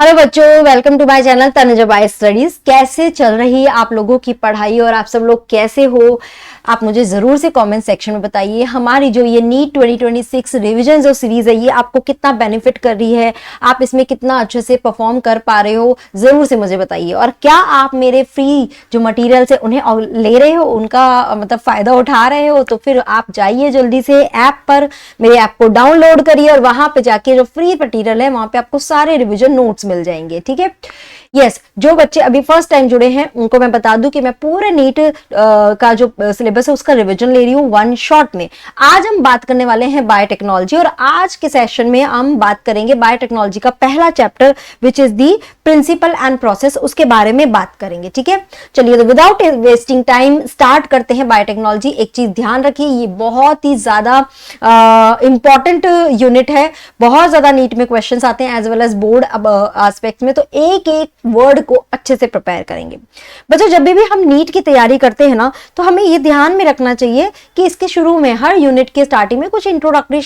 Hello बच्चों, welcome to my channel Tanuja by studies. कैसे चल रही है आप लोगों की पढ़ाई और आप सब लोग कैसे हो? आप मुझे जरूर से कमेंट सेक्शन में बताइए। हमारी जो ये नीट 2026 रिवीजन जो सीरीज है ये आपको कितना बेनिफिट कर रही है, आप इसमें कितना अच्छे से परफॉर्म कर पा रहे हो, जरूर से मुझे बताइए। और क्या आप मेरे फ्री जो मटीरियल्स है उन्हें ले रहे हो, उनका मतलब फायदा उठा रहे हो? तो फिर आप जाइए जल्दी से ऐप पर, मेरे ऐप को डाउनलोड करिए और वहां पे जाके जो फ्री मटीरियल है वहां पे आपको सारे रिवीजन नोट्स मिल जाएंगे। ठीक है, यस। जो बच्चे अभी फर्स्ट टाइम जुड़े हैं उनको मैं बता दूं कि मैं पूरे नीट का जो सिलेबस है उसका रिवीजन ले रही हूँ वन शॉट में। आज हम बात करने वाले हैं बायोटेक्नोलॉजी और आज के सेशन में हम बात करेंगे बायोटेक्नोलॉजी का पहला chapter which is the principle and process, उसके बारे में बात करेंगे। ठीक है, चलिए तो विदाउट वेस्टिंग टाइम स्टार्ट करते हैं बायोटेक्नोलॉजी। एक चीज ध्यान रखिए, ये बहुत ही ज्यादा इंपॉर्टेंट यूनिट है, बहुत ज्यादा नीट में क्वेश्चंस आते हैं as well as board aspects में, तो एक एक वर्ड को अच्छे से प्रिपेयर करेंगे। बच्चों, जब भी हम नीट की तैयारी करते हैं ना तो हमें ये ध्यान में रखना चाहिए कि इसके शुरू में हर यूनिट के स्टार्टिंग में कुछ इंट्रोडक्टरी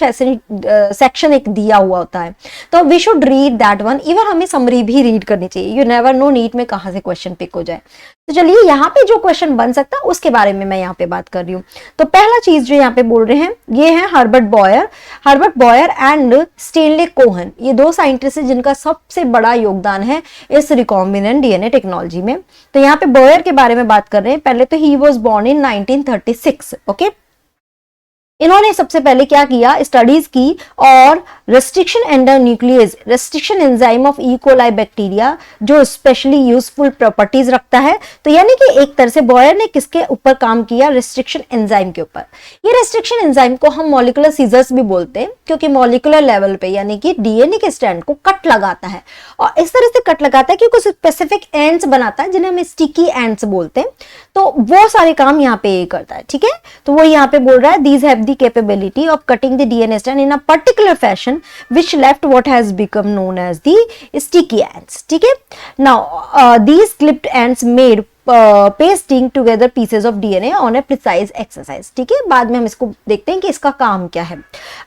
सेक्शन एक दिया हुआ होता है, तो we should read that one. Even हमें समरी भी रीड करनी चाहिए। यू नेवर नो नीट में कहां से क्वेश्चन पिक हो जाए। तो चलिए यहाँ पे जो क्वेश्चन बन सकता है उसके बारे में मैं यहाँ पे बात कर रही हूँ। तो पहला चीज जो यहाँ पे बोल रहे हैं ये है Herbert Boyer and Stanley Cohen. ये दो साइंटिस्ट हैं जिनका सबसे बड़ा योगदान है इस रिकॉम्बिनेंट डीएनए टेक्नोलॉजी में। तो यहाँ पे बॉयर के बारे में बात कर रहे हैं। पहले तो ही वॉज बॉर्न इन 1936। ओके, इन्होंने सबसे पहले क्या किया, स्टडीज की और restriction endonuclease restriction enzyme of E coli bacteria जो स्पेशली यूजफुल प्रॉपर्टीज रखता है। तो यानी कि एक तरह से बॉयर ने किसके ऊपर काम किया, रेस्ट्रिक्शन एंजाइम के ऊपर। ये रेस्ट्रिक्शन एंजाइम को हम मॉलिक्यूलर सीजर्स भी बोलते हैं क्योंकि मॉलिक्यूलर लेवल पे यानी कि डीएनए के स्ट्रैंड को कट लगाता है और इस तरह से कट लगाता है कि कुछ स्पेसिफिक एंड्स बनाता है जिन्हें हम स्टिकी एंड्स बोलते हैं। तो वो सारे काम यहाँ पे करता है। ठीक है, तो वो यहाँ पे बोल रहा है these have the capability of cutting the DNA strand in a particular fashion which left what has become known as the sticky ends. ठीक है, now these clipped ends made pasting together pieces of DNA on a precise exercise. ठीक है, बाद में हम इसको देखते हैं कि इसका काम क्या है।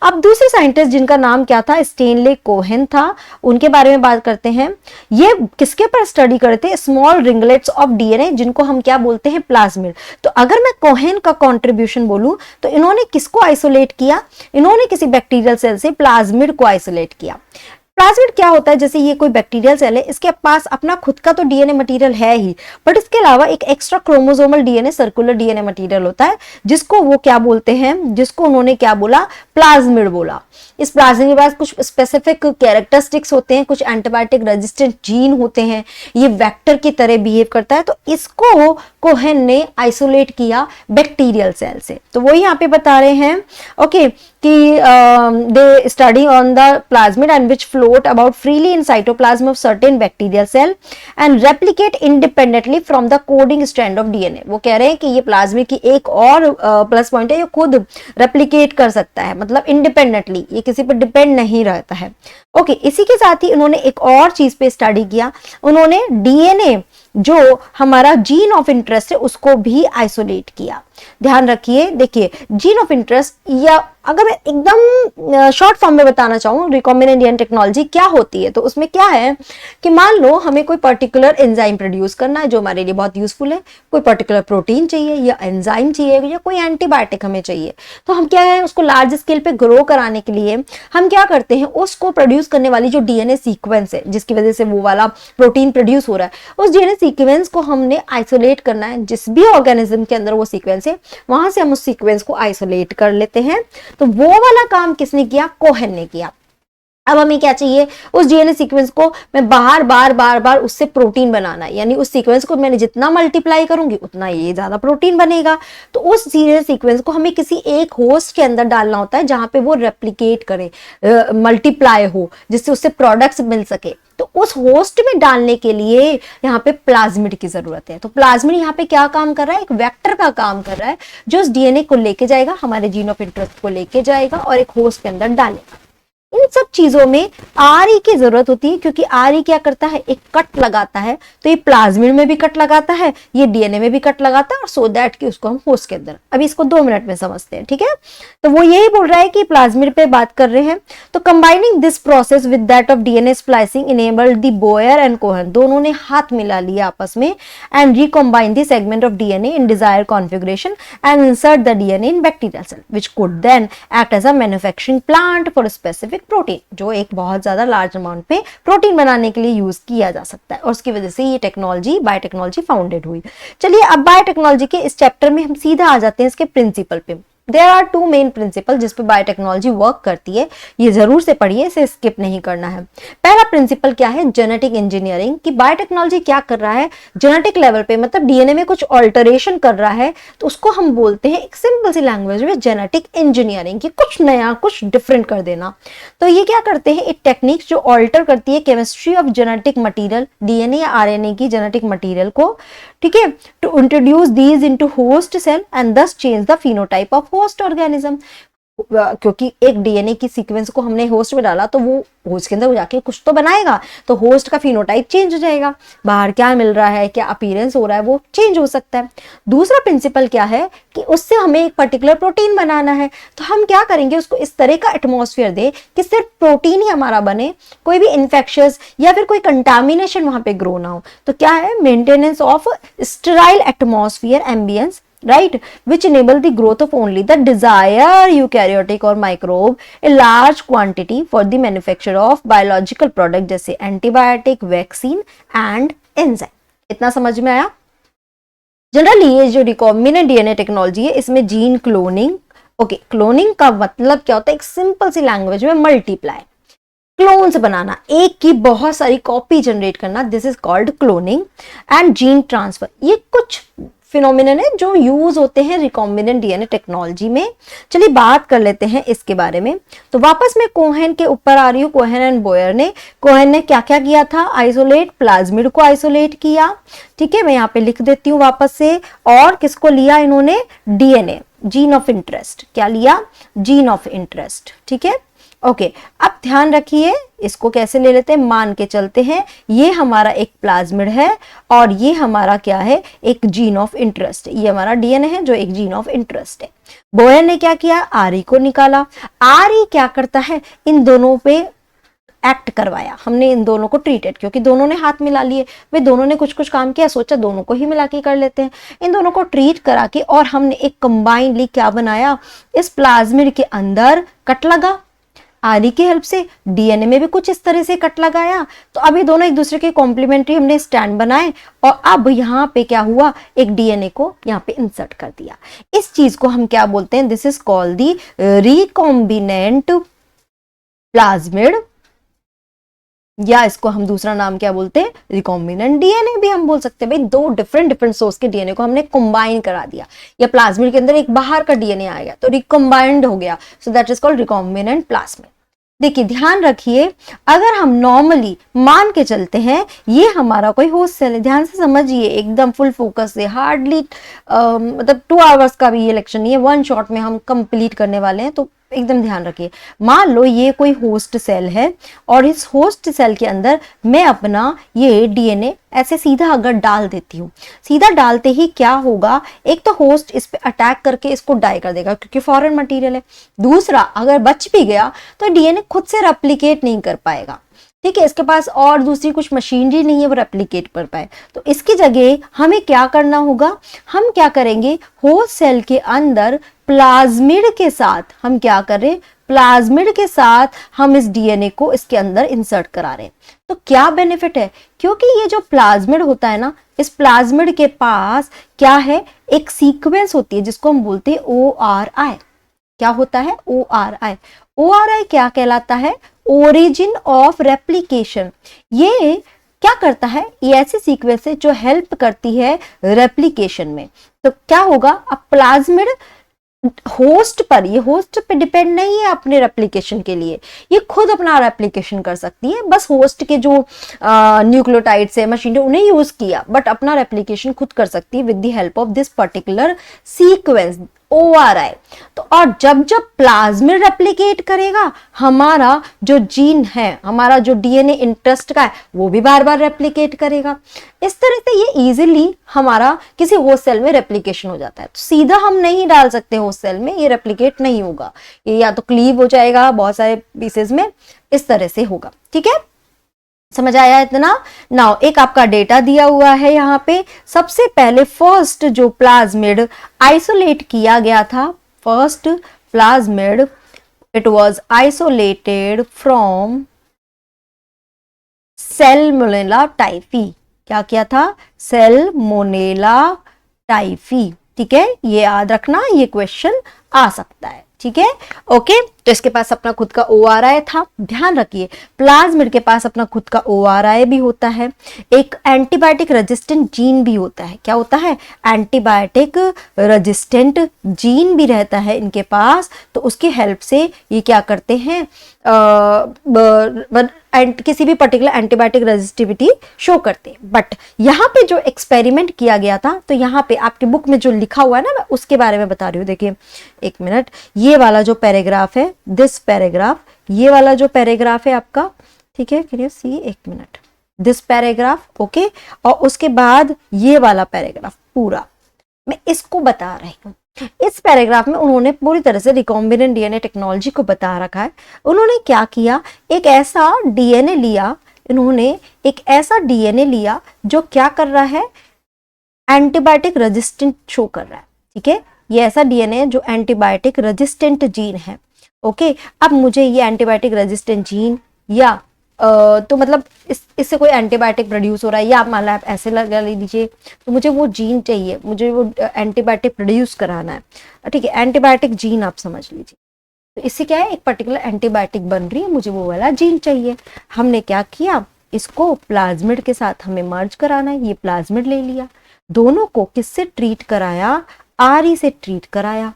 अब दूसरे साइंटिस्ट जिनका नाम क्या था, स्टेनले कोहेन था, उनके बारे में बात करते हैं। ये किसके पर स्टडी करते हैं, स्मॉल रिंगलेट्स ऑफ डीएनए जिनको हम क्या बोलते हैं, प्लाज्मिड। तो अगर मैं कोहेन का कंट्रीब्यूशन बोलूं तो इन्होंने किसको आइसोलेट किया, इन्होंने किसी बैक्टीरियल सेल से प्लाज्मिड को आइसोलेट किया। प्लाज्मिड क्या होता है, जैसे ये कोई बैक्टीरियल सेल है, इसके पास अपना खुद का तो डीएनए मटेरियल है ही, बट इसके अलावा एक extra chromosomal DNA circular DNA material होता है जिसको वो क्या बोलते हैं, जिसको उन्होंने क्या बोला, प्लाज्मिड बोला। इस प्लाज्मिड के पास कुछ स्पेसिफिक कैरेक्टरिस्टिक्स होते हैं, कुछ एंटीबायोटिक रेजिस्टेंट जीन होते हैं, ये वेक्टर की तरह बिहेव करता है। तो इसको कोहेन ने आइसोलेट किया बैक्टीरियल सेल से। तो वो यहाँ पे बता रहे हैं ओके कि they study on the plasmid and which float about freely in cytoplasm of certain bacterial cell and replicate independently from the coding strand of DNA। वो कह रहे हैं कि ये प्लाज्मिड की एक और प्लस पॉइंट है, ये खुद रेप्लिकेट कर सकता है, मतलब इंडिपेंडेंटली, ये किसी पर डिपेंड नहीं रहता है। ओके, इसी के साथ ही उन्होंने एक और चीज पे स्टडी किया, उन्होंने डीएनए जो हमारा जीन ऑफ इंटरेस्ट है उसको भी आइसोलेट किया। ध्यान रखिए, देखिए जीन ऑफ इंटरेस्ट, या अगर मैं एकदम शॉर्ट फॉर्म में बताना चाहूँ रिकॉम्बिनेंट डीएनए टेक्नोलॉजी क्या होती है, तो उसमें क्या है कि मान लो हमें कोई पर्टिकुलर एंजाइम प्रोड्यूस करना है जो हमारे लिए बहुत यूजफुल है, कोई पर्टिकुलर प्रोटीन चाहिए या एंजाइम चाहिए या कोई एंटीबायोटिक हमें चाहिए, तो हम क्या है उसको लार्ज स्केल पे ग्रो कराने के लिए हम क्या करते हैं, उसको प्रोड्यूस करने वाली जो डीएनए सीक्वेंस है जिसकी वजह से वो वाला प्रोटीन प्रोड्यूस हो रहा है, उस डीएनए सीक्वेंस को हमने आइसोलेट करना है। जिस भी ऑर्गेनिज्म के अंदर वो सीक्वेंस है वहां से हम उस सीक्वेंस को आइसोलेट कर लेते हैं। तो वो वाला काम किसने किया, कोहेन ने किया। अब हमें क्या चाहिए, उस डीएनए सीक्वेंस को मैं बार बार उससे प्रोटीन बनाना है, यानी उस सीक्वेंस को मैंने जितना मल्टीप्लाई करूंगी उतना ये ज्यादा प्रोटीन बनेगा। तो उस डीएनए सीक्वेंस को हमें किसी एक होस्ट के अंदर डालना होता है जहां पे वो रेप्लिकेट करे, मल्टीप्लाई हो, जिससे उससे प्रोडक्ट्स मिल सके। तो उस होस्ट में डालने के लिए यहाँ पे प्लाज्मिड की जरूरत है। तो प्लाज्मिड यहाँ पे क्या काम कर रहा है, एक वेक्टर का काम कर रहा है जो उस डीएनए को लेके जाएगा, हमारे जीन ऑफ इंटरेस्ट को लेके जाएगा और एक होस्ट के अंदर डालेगा। इन सब चीजों में आरई की जरूरत होती है, क्योंकि आरई क्या करता है, एक कट लगाता है। तो ये प्लाज्मिड में भी कट लगाता है, ये डीएनए में भी कट लगाता है, और सो दैट कि उसको हम होस्ट के अंदर, अभी इसको 2 मिनट में समझते हैं, ठीक है। तो वो यही बोल रहा है कि प्लाज्मिड पे बात कर रहे हैं। तो combining this process with that of DNA splicing enabled the Boyer and Cohen, दोनों ने हाथ मिला लिया आपस में, and recombine the segment of DNA in desire configuration and insert the DNA in bacterial cell which could then act as a manufacturing plant for specific protein, जो एक बहुत ज्यादा लार्ज अमाउंट पे प्रोटीन बनाने के लिए यूज किया जा सकता है, और उसकी वजह से ये टेक्नोलॉजी, बायोटेक्नोलॉजी फाउंडेड हुई। चलिए अब बायोटेक्नोलॉजी के इस चैप्टर में हम सीधा आ जाते हैं इसके प्रिंसिपल पे। देयर आर 2 मेन प्रिंसिपल जिस पे बायोटेक्नोलॉजी वर्क करती है, ये जरूर से पढ़िए, इसे स्किप नहीं करना है। पहला प्रिंसिपल क्या है, जेनेटिक इंजीनियरिंग, कि बायोटेक्नोलॉजी क्या कर रहा है जेनेटिक लेवल पे, मतलब डीएनए में कुछ ऑल्टरेशन कर रहा है, तो उसको हम बोलते हैं एक सिंपल सी लैंग्वेज में जेनेटिक इंजीनियरिंग, कि कुछ नया, कुछ डिफरेंट कर देना। तो ये क्या करते हैं, एक टेक्निक जो ऑल्टर करती है chemistry of genetic material, DNA या आरएनए की जेनेटिक मटीरियल को, ठीक है, to introduce these into host cell and thus change the phenotype of host organism. क्योंकि एक डीएनए की सीक्वेंस को हमने होस्ट में डाला, तो वो होस्ट के अंदर जाके कुछ तो बनाएगा, तो होस्ट का फिनोटाइप चेंज हो जाएगा, बाहर क्या मिल रहा है, क्या अपीयरेंस हो रहा है, वो चेंज हो सकता है। दूसरा प्रिंसिपल क्या है कि उससे हमें एक पर्टिकुलर प्रोटीन बनाना है, तो हम क्या करेंगे, उसको इस तरह का एटमॉस्फेयर दे कि सिर्फ प्रोटीन ही हमारा बने, कोई भी इन्फेक्शियस या फिर कोई कंटामिनेशन वहां पे ग्रो ना हो। तो क्या है, maintenance of sterile atmosphere ambience, right, which enable the growth of only the desired eukaryotic or microbe in large quantity for the manufacture of biological product जैसे antibiotic, vaccine and enzyme। इतना समझ में आया। जनरली ये जो recombinant DNA technology है, इसमें gene cloning, okay, cloning का मतलब क्या होता है, एक सिंपल सी लैंग्वेज में मल्टीप्लाई, क्लोन्स बनाना, एक की बहुत सारी कॉपी जनरेट करना, this is called cloning. And gene transfer, ये कुछ फिनोमिनन है जो यूज होते हैं रिकॉम्बिनेंट डीएनए टेक्नोलॉजी में। चलिए बात कर लेते हैं इसके बारे में। तो वापस मैं कोहेन के ऊपर आ रही हूँ, कोहेन एंड बोयर ने। कोहेन ने क्या क्या किया था, आइसोलेट, प्लाज्मिड को आइसोलेट किया, ठीक है, मैं यहाँ पे लिख देती हूँ वापस से। और किसको लिया इन्होंने, डीएनए, जीन ऑफ इंटरेस्ट, क्या लिया, जीन ऑफ इंटरेस्ट, ठीक है, ओके। अब ध्यान रखिए, इसको कैसे ले लेते हैं, मान के चलते हैं ये हमारा एक प्लाज्मिड है और ये हमारा क्या है, एक जीन ऑफ इंटरेस्ट, ये हमारा डीएनए है जो एक जीन ऑफ इंटरेस्ट है। बोयर ने क्या किया, आरई को निकाला। आरई क्या करता है, इन दोनों पे एक्ट करवाया, हमने इन दोनों को ट्रीटेड, क्योंकि दोनों ने हाथ मिला लिए, वे दोनों ने कुछ कुछ काम किया, सोचा दोनों को ही मिला के कर लेते हैं, इन दोनों को ट्रीट करा के, और हमने एक कंबाइनली क्या बनाया, इस प्लाज्मिड के अंदर कट लगा आरई की हेल्प से, डीएनए में भी कुछ इस तरह से कट लगाया। तो अब ये दोनों एक दूसरे के कॉम्प्लीमेंट्री हमने स्टैंड बनाए, और अब यहाँ पे क्या हुआ, एक डीएनए को यहाँ पे इंसर्ट कर दिया। इस चीज को हम क्या बोलते हैं, this is called the recombinant plasmid, या इसको हम दूसरा नाम क्या बोलते हैं, रिकॉम्बिनेंट डीएनए भी हम बोल सकते हैं। भाई दो डिफरेंट सोर्स के डीएनए को हमने कंबाइन करा दिया, या प्लाज्मिड के अंदर एक बाहर का डीएनए आ गया तो रिकॉम्बाइंड हो गया, so that is called recombinant plasmid. देखिए ध्यान रखिए, अगर हम नॉर्मली मान के चलते हैं ये हमारा कोई होस्ट सेल है, ध्यान से समझिए, एकदम फुल फोकस से, हार्डली मतलब 2 आवर्स का भी ये लेक्चर नहीं है, 1 शॉट में हम कंप्लीट करने वाले हैं, तो एकदम ध्यान रखिए। मान लो ये कोई होस्ट सेल है और इस होस्ट सेल के अंदर मैं अपना ये डीएनए ऐसे सीधा अगर डाल देती हूँ, सीधा डालते ही क्या होगा, एक तो होस्ट इस पे अटैक करके इसको डाई कर देगा क्योंकि फॉरेन मटेरियल है, दूसरा अगर बच भी गया तो डीएनए खुद से रेप्लिकेट नहीं कर पाएगा, ठीक है, इसके पास और दूसरी कुछ मशीनरी नहीं है वो रेप्लिकेट कर पाए। तो इसकी जगह हमें क्या करना होगा, हम क्या करेंगे, होस्ट सेल के अंदर प्लाज्मिड के साथ हम क्या कर रहे हैं, प्लाज्मिड के साथ हम इस डीएनए को इसके अंदर इंसर्ट करा रहे हैं। तो क्या बेनिफिट है, क्योंकि ये जो प्लाज्मिड होता है ना, इस प्लाज्मिड के पास क्या है, एक सीक्वेंस होती है जिसको हम बोलते हैं ORI। क्या होता है, ORI। ORI क्या कहलाता है, ओरिजिन ऑफ रेप्लिकेशन। ये क्या करता है, ये ऐसी सीक्वेंस है जो हेल्प करती है रेप्लिकेशन में। तो क्या होगा, अब प्लाज्मिड होस्ट पर, ये होस्ट पे डिपेंड नहीं है अपने रेप्लिकेशन के लिए, ये खुद अपना रेप्लिकेशन कर सकती है, बस होस्ट के जो न्यूक्लियोटाइड्स है, मशीन उन्हें यूज किया, बट अपना रेप्लिकेशन खुद कर सकती है with the help of this particular sequence ORI। तो और जब जब प्लाज्मिड रेप्लिकेट करेगा, हमारा जो जीन है, हमारा जो DNA इंटरेस्ट का है, वो भी बार बार रेप्लिकेट करेगा। इस तरह से ये इजीली हमारा किसी होस्ट सेल में रेप्लिकेशन हो जाता है। तो सीधा हम नहीं डाल सकते होस्ट सेल में, ये रेप्लिकेट नहीं होगा, ये या तो क्लीव हो जाएगा बहुत सारे पीसेस में, इस तरह से होगा। ठीक है, समझ आया इतना? नाउ एक आपका डेटा दिया हुआ है यहाँ पे। सबसे पहले फर्स्ट जो प्लाज्मिड आइसोलेट किया गया था, first plasmid, it was isolated from Salmonella typhi. क्या किया था? Salmonella typhi. ठीक है, ये याद रखना, ये क्वेश्चन आ सकता है। ठीक है, ओके। तो इसके पास अपना खुद का ORI था। ध्यान रखिए, प्लाज्मिड के पास अपना खुद का ORI भी होता है, एक एंटीबायोटिक रेजिस्टेंट जीन भी होता है। क्या होता है? एंटीबायोटिक रेजिस्टेंट जीन भी रहता है इनके पास। तो उसकी हेल्प से ये क्या करते हैं, किसी भी पर्टिकुलर एंटीबायोटिक रेजिस्टिविटी शो करते हैं। बट यहाँ पे जो एक्सपेरिमेंट किया गया था, तो यहाँ पे आपकी बुक में जो लिखा हुआ है ना, मैं उसके बारे में बता रही हूँ। देखिए एक मिनट, ये वाला जो पैराग्राफ है, दिस पैराग्राफ, ये वाला जो पैराग्राफ है आपका, ठीक है, कैन यू सी, एक मिनट, दिस पैराग्राफ, ओके। और उसके बाद ये वाला पैराग्राफ पूरा, मैं इसको बता रही हूँ। इस पैराग्राफ में उन्होंने पूरी तरह से रिकॉम्बिनेंट DNA टेक्नोलॉजी को बता रखा है। उन्होंने क्या किया, एक ऐसा DNA लिया, इन्होंने एक ऐसा DNA लिया जो क्या कर रहा है, एंटीबायोटिक रेजिस्टेंट शो कर रहा है। ठीक है, ये ऐसा DNA जो एंटीबायोटिक रेजिस्टेंट जीन है। ओके, अब मुझे ये एंटीबायोटिक रेजिस्टेंट जीन या तो मतलब इससे कोई एंटीबायोटिक प्रोड्यूस हो रहा है, या आप मान लो आप ऐसे लगा लीजिए, तो मुझे वो जीन चाहिए, मुझे वो एंटीबायोटिक प्रोड्यूस कराना है। ठीक है, एंटीबायोटिक जीन आप समझ लीजिए। तो इससे क्या है, एक पर्टिकुलर एंटीबायोटिक बन रही है, मुझे वो वाला जीन चाहिए। हमने क्या किया, इसको प्लाज्मिड के साथ हमें मर्ज कराना है। ये प्लाज्मिड ले लिया, दोनों को किससे ट्रीट कराया, RE से ट्रीट कराया।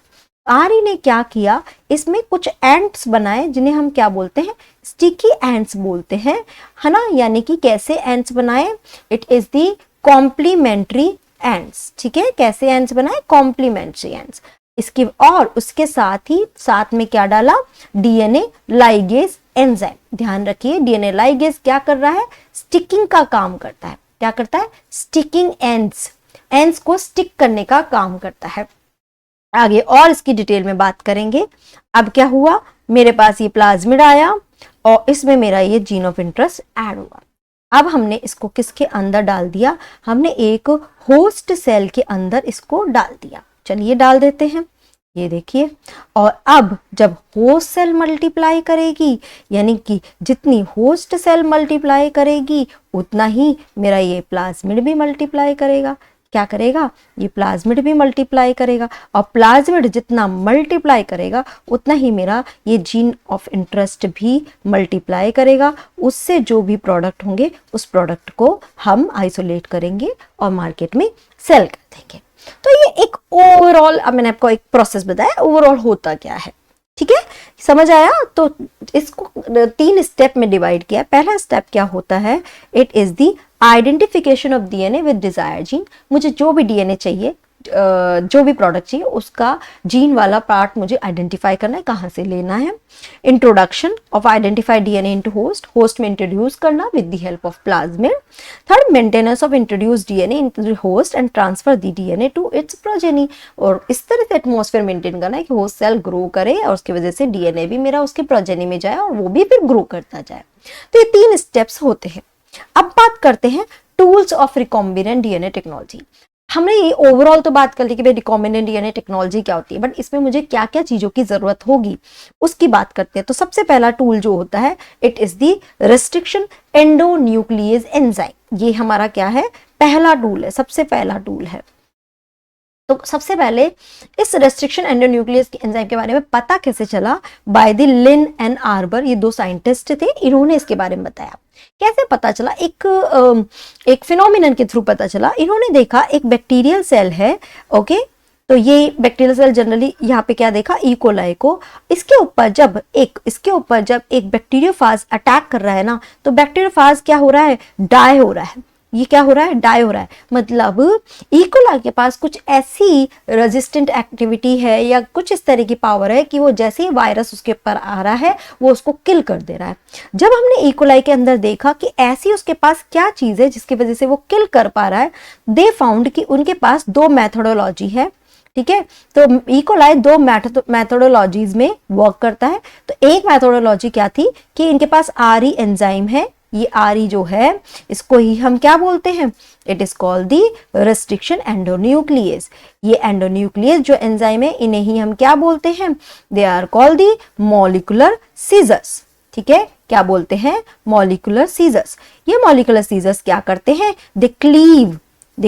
RE ने क्या किया, इसमें कुछ एंट्स बनाए जिन्हें हम क्या बोलते हैं, स्टिकी एंट्स बोलते हैं, है ना। यानी कि कैसे एंट्स बनाए, it is the complementary ends. ठीक है, कैसे एंट्स बनाए, कॉम्प्लीमेंट्री एंट्स। इसकी और उसके साथ ही साथ में क्या डाला, DNA लाइगेज एंजाइम। ध्यान रखिए, DNA लाइगेज क्या कर रहा है, स्टिकिंग का काम करता है। क्या करता है, स्टिकिंग एंड्स को स्टिक करने का काम करता है। आगे और इसकी डिटेल में बात करेंगे। अब क्या हुआ, मेरे पास ये प्लाज्मिड आया और इसमें मेरा ये जीन ऑफ इंटरेस्ट ऐड हुआ। अब हमने इसको किसके अंदर डाल दिया, हमने एक होस्ट सेल के अंदर इसको डाल दिया। चलिए डाल देते हैं, ये देखिए। और अब जब होस्ट सेल मल्टीप्लाई करेगी, यानी कि जितनी होस्ट सेल मल्टीप्लाई करेगी उतना ही मेरा ये प्लाज्मिड भी मल्टीप्लाई करेगा। क्या करेगा, ये प्लाज्मिड भी मल्टीप्लाई करेगा, और प्लाज्मिड जितना मल्टीप्लाई करेगा उतना ही मेरा ये जीन ऑफ इंटरेस्ट भी मल्टीप्लाई करेगा। उससे जो भी प्रोडक्ट होंगे उस प्रोडक्ट को हम आइसोलेट करेंगे और मार्केट में सेल कर देंगे। तो ये एक ओवरऑल, अब मैंने आपको एक प्रोसेस बताया, ओवरऑल होता क्या है। ठीक है, समझ आया? तो इसको 3 स्टेप में डिवाइड किया। पहला स्टेप क्या होता है, it is the identification of DNA with desired gene. मुझे जो भी DNA चाहिए, जो भी प्रोडक्ट चाहिए, उसका जीन वाला पार्ट मुझे आइडेंटिफाई करना है, कहाँ से लेना है। Introduction of identified DNA into host में इंट्रोड्यूस करना with the help of plasmid. Third, maintenance of introduced DNA into the host and transfer the DNA to its progeny. और इस तरह से एटमॉस्फेयर मेंटेन करना है कि होस्ट सेल ग्रो करे और उसकी वजह से DNA भी मेरा उसके प्रोजेनी में जाए और वो भी फिर ग्रो करता जाए। तो ये 3 स्टेप्स होते हैं। अब बात करते हैं tools of recombinant DNA technology. हमने ये ओवरऑल तो बात कर ली कि भाई रिकॉम्बिनेंट DNA टेक्नोलॉजी क्या होती है, बट इसमें मुझे क्या क्या चीजों की जरूरत होगी उसकी बात करते हैं। तो सबसे पहला टूल जो होता है, it is the restriction endonuclease enzyme. ये हमारा क्या है, पहला टूल है, सबसे पहला टूल है। तो सबसे पहले इस रेस्ट्रिक्शन एंडोन्यूक्लियस के एंजाइम के बारे में पता कैसे चला, by the Linn and Arber, ये 2 साइंटिस्ट थे, इन्होंने इसके बारे में बताया। कैसे पता चला, एक फिनोमिनन के थ्रू पता चला। इन्होंने देखा एक बैक्टीरियल सेल है, ओके। तो ये बैक्टीरियल सेल जनरली यहाँ पे क्या देखा, ई कोलाई को, इसके ऊपर जब एक बैक्टीरियोफाज अटैक कर रहा है ना, तो बैक्टीरियोफाज क्या हो रहा है, डाई हो रहा है। ये क्या हो रहा है, डाई हो रहा है। मतलब इकोलाई के पास कुछ ऐसी रेजिस्टेंट एक्टिविटी है या कुछ इस तरह की पावर है कि वो जैसे ही वायरस उसके ऊपर आ रहा है वो उसको किल कर दे रहा है। जब हमने इकोलाई के अंदर देखा कि ऐसी उसके पास क्या चीज है जिसकी वजह से वो किल कर पा रहा है, दे फाउंड कि उनके पास दो मेथोडोलॉजी है। ठीक है, तो इकोलाई दो मेथोडोलॉजीज में वर्क करता है। तो एक मेथोडोलॉजी क्या थी कि इनके पास आरई एंजाइम है। ये आरई जो है इसको ही हम क्या बोलते हैं, it is called the restriction endonuclease. ये एंडोन्यूक्लियस जो एंजाइम है इन्हें ही हम क्या बोलते हैं, they are called the molecular scissors. ठीक है, क्या बोलते हैं, मॉलिक्यूलर सीजर्स। ये मॉलिक्यूलर सीजर्स क्या करते हैं, दे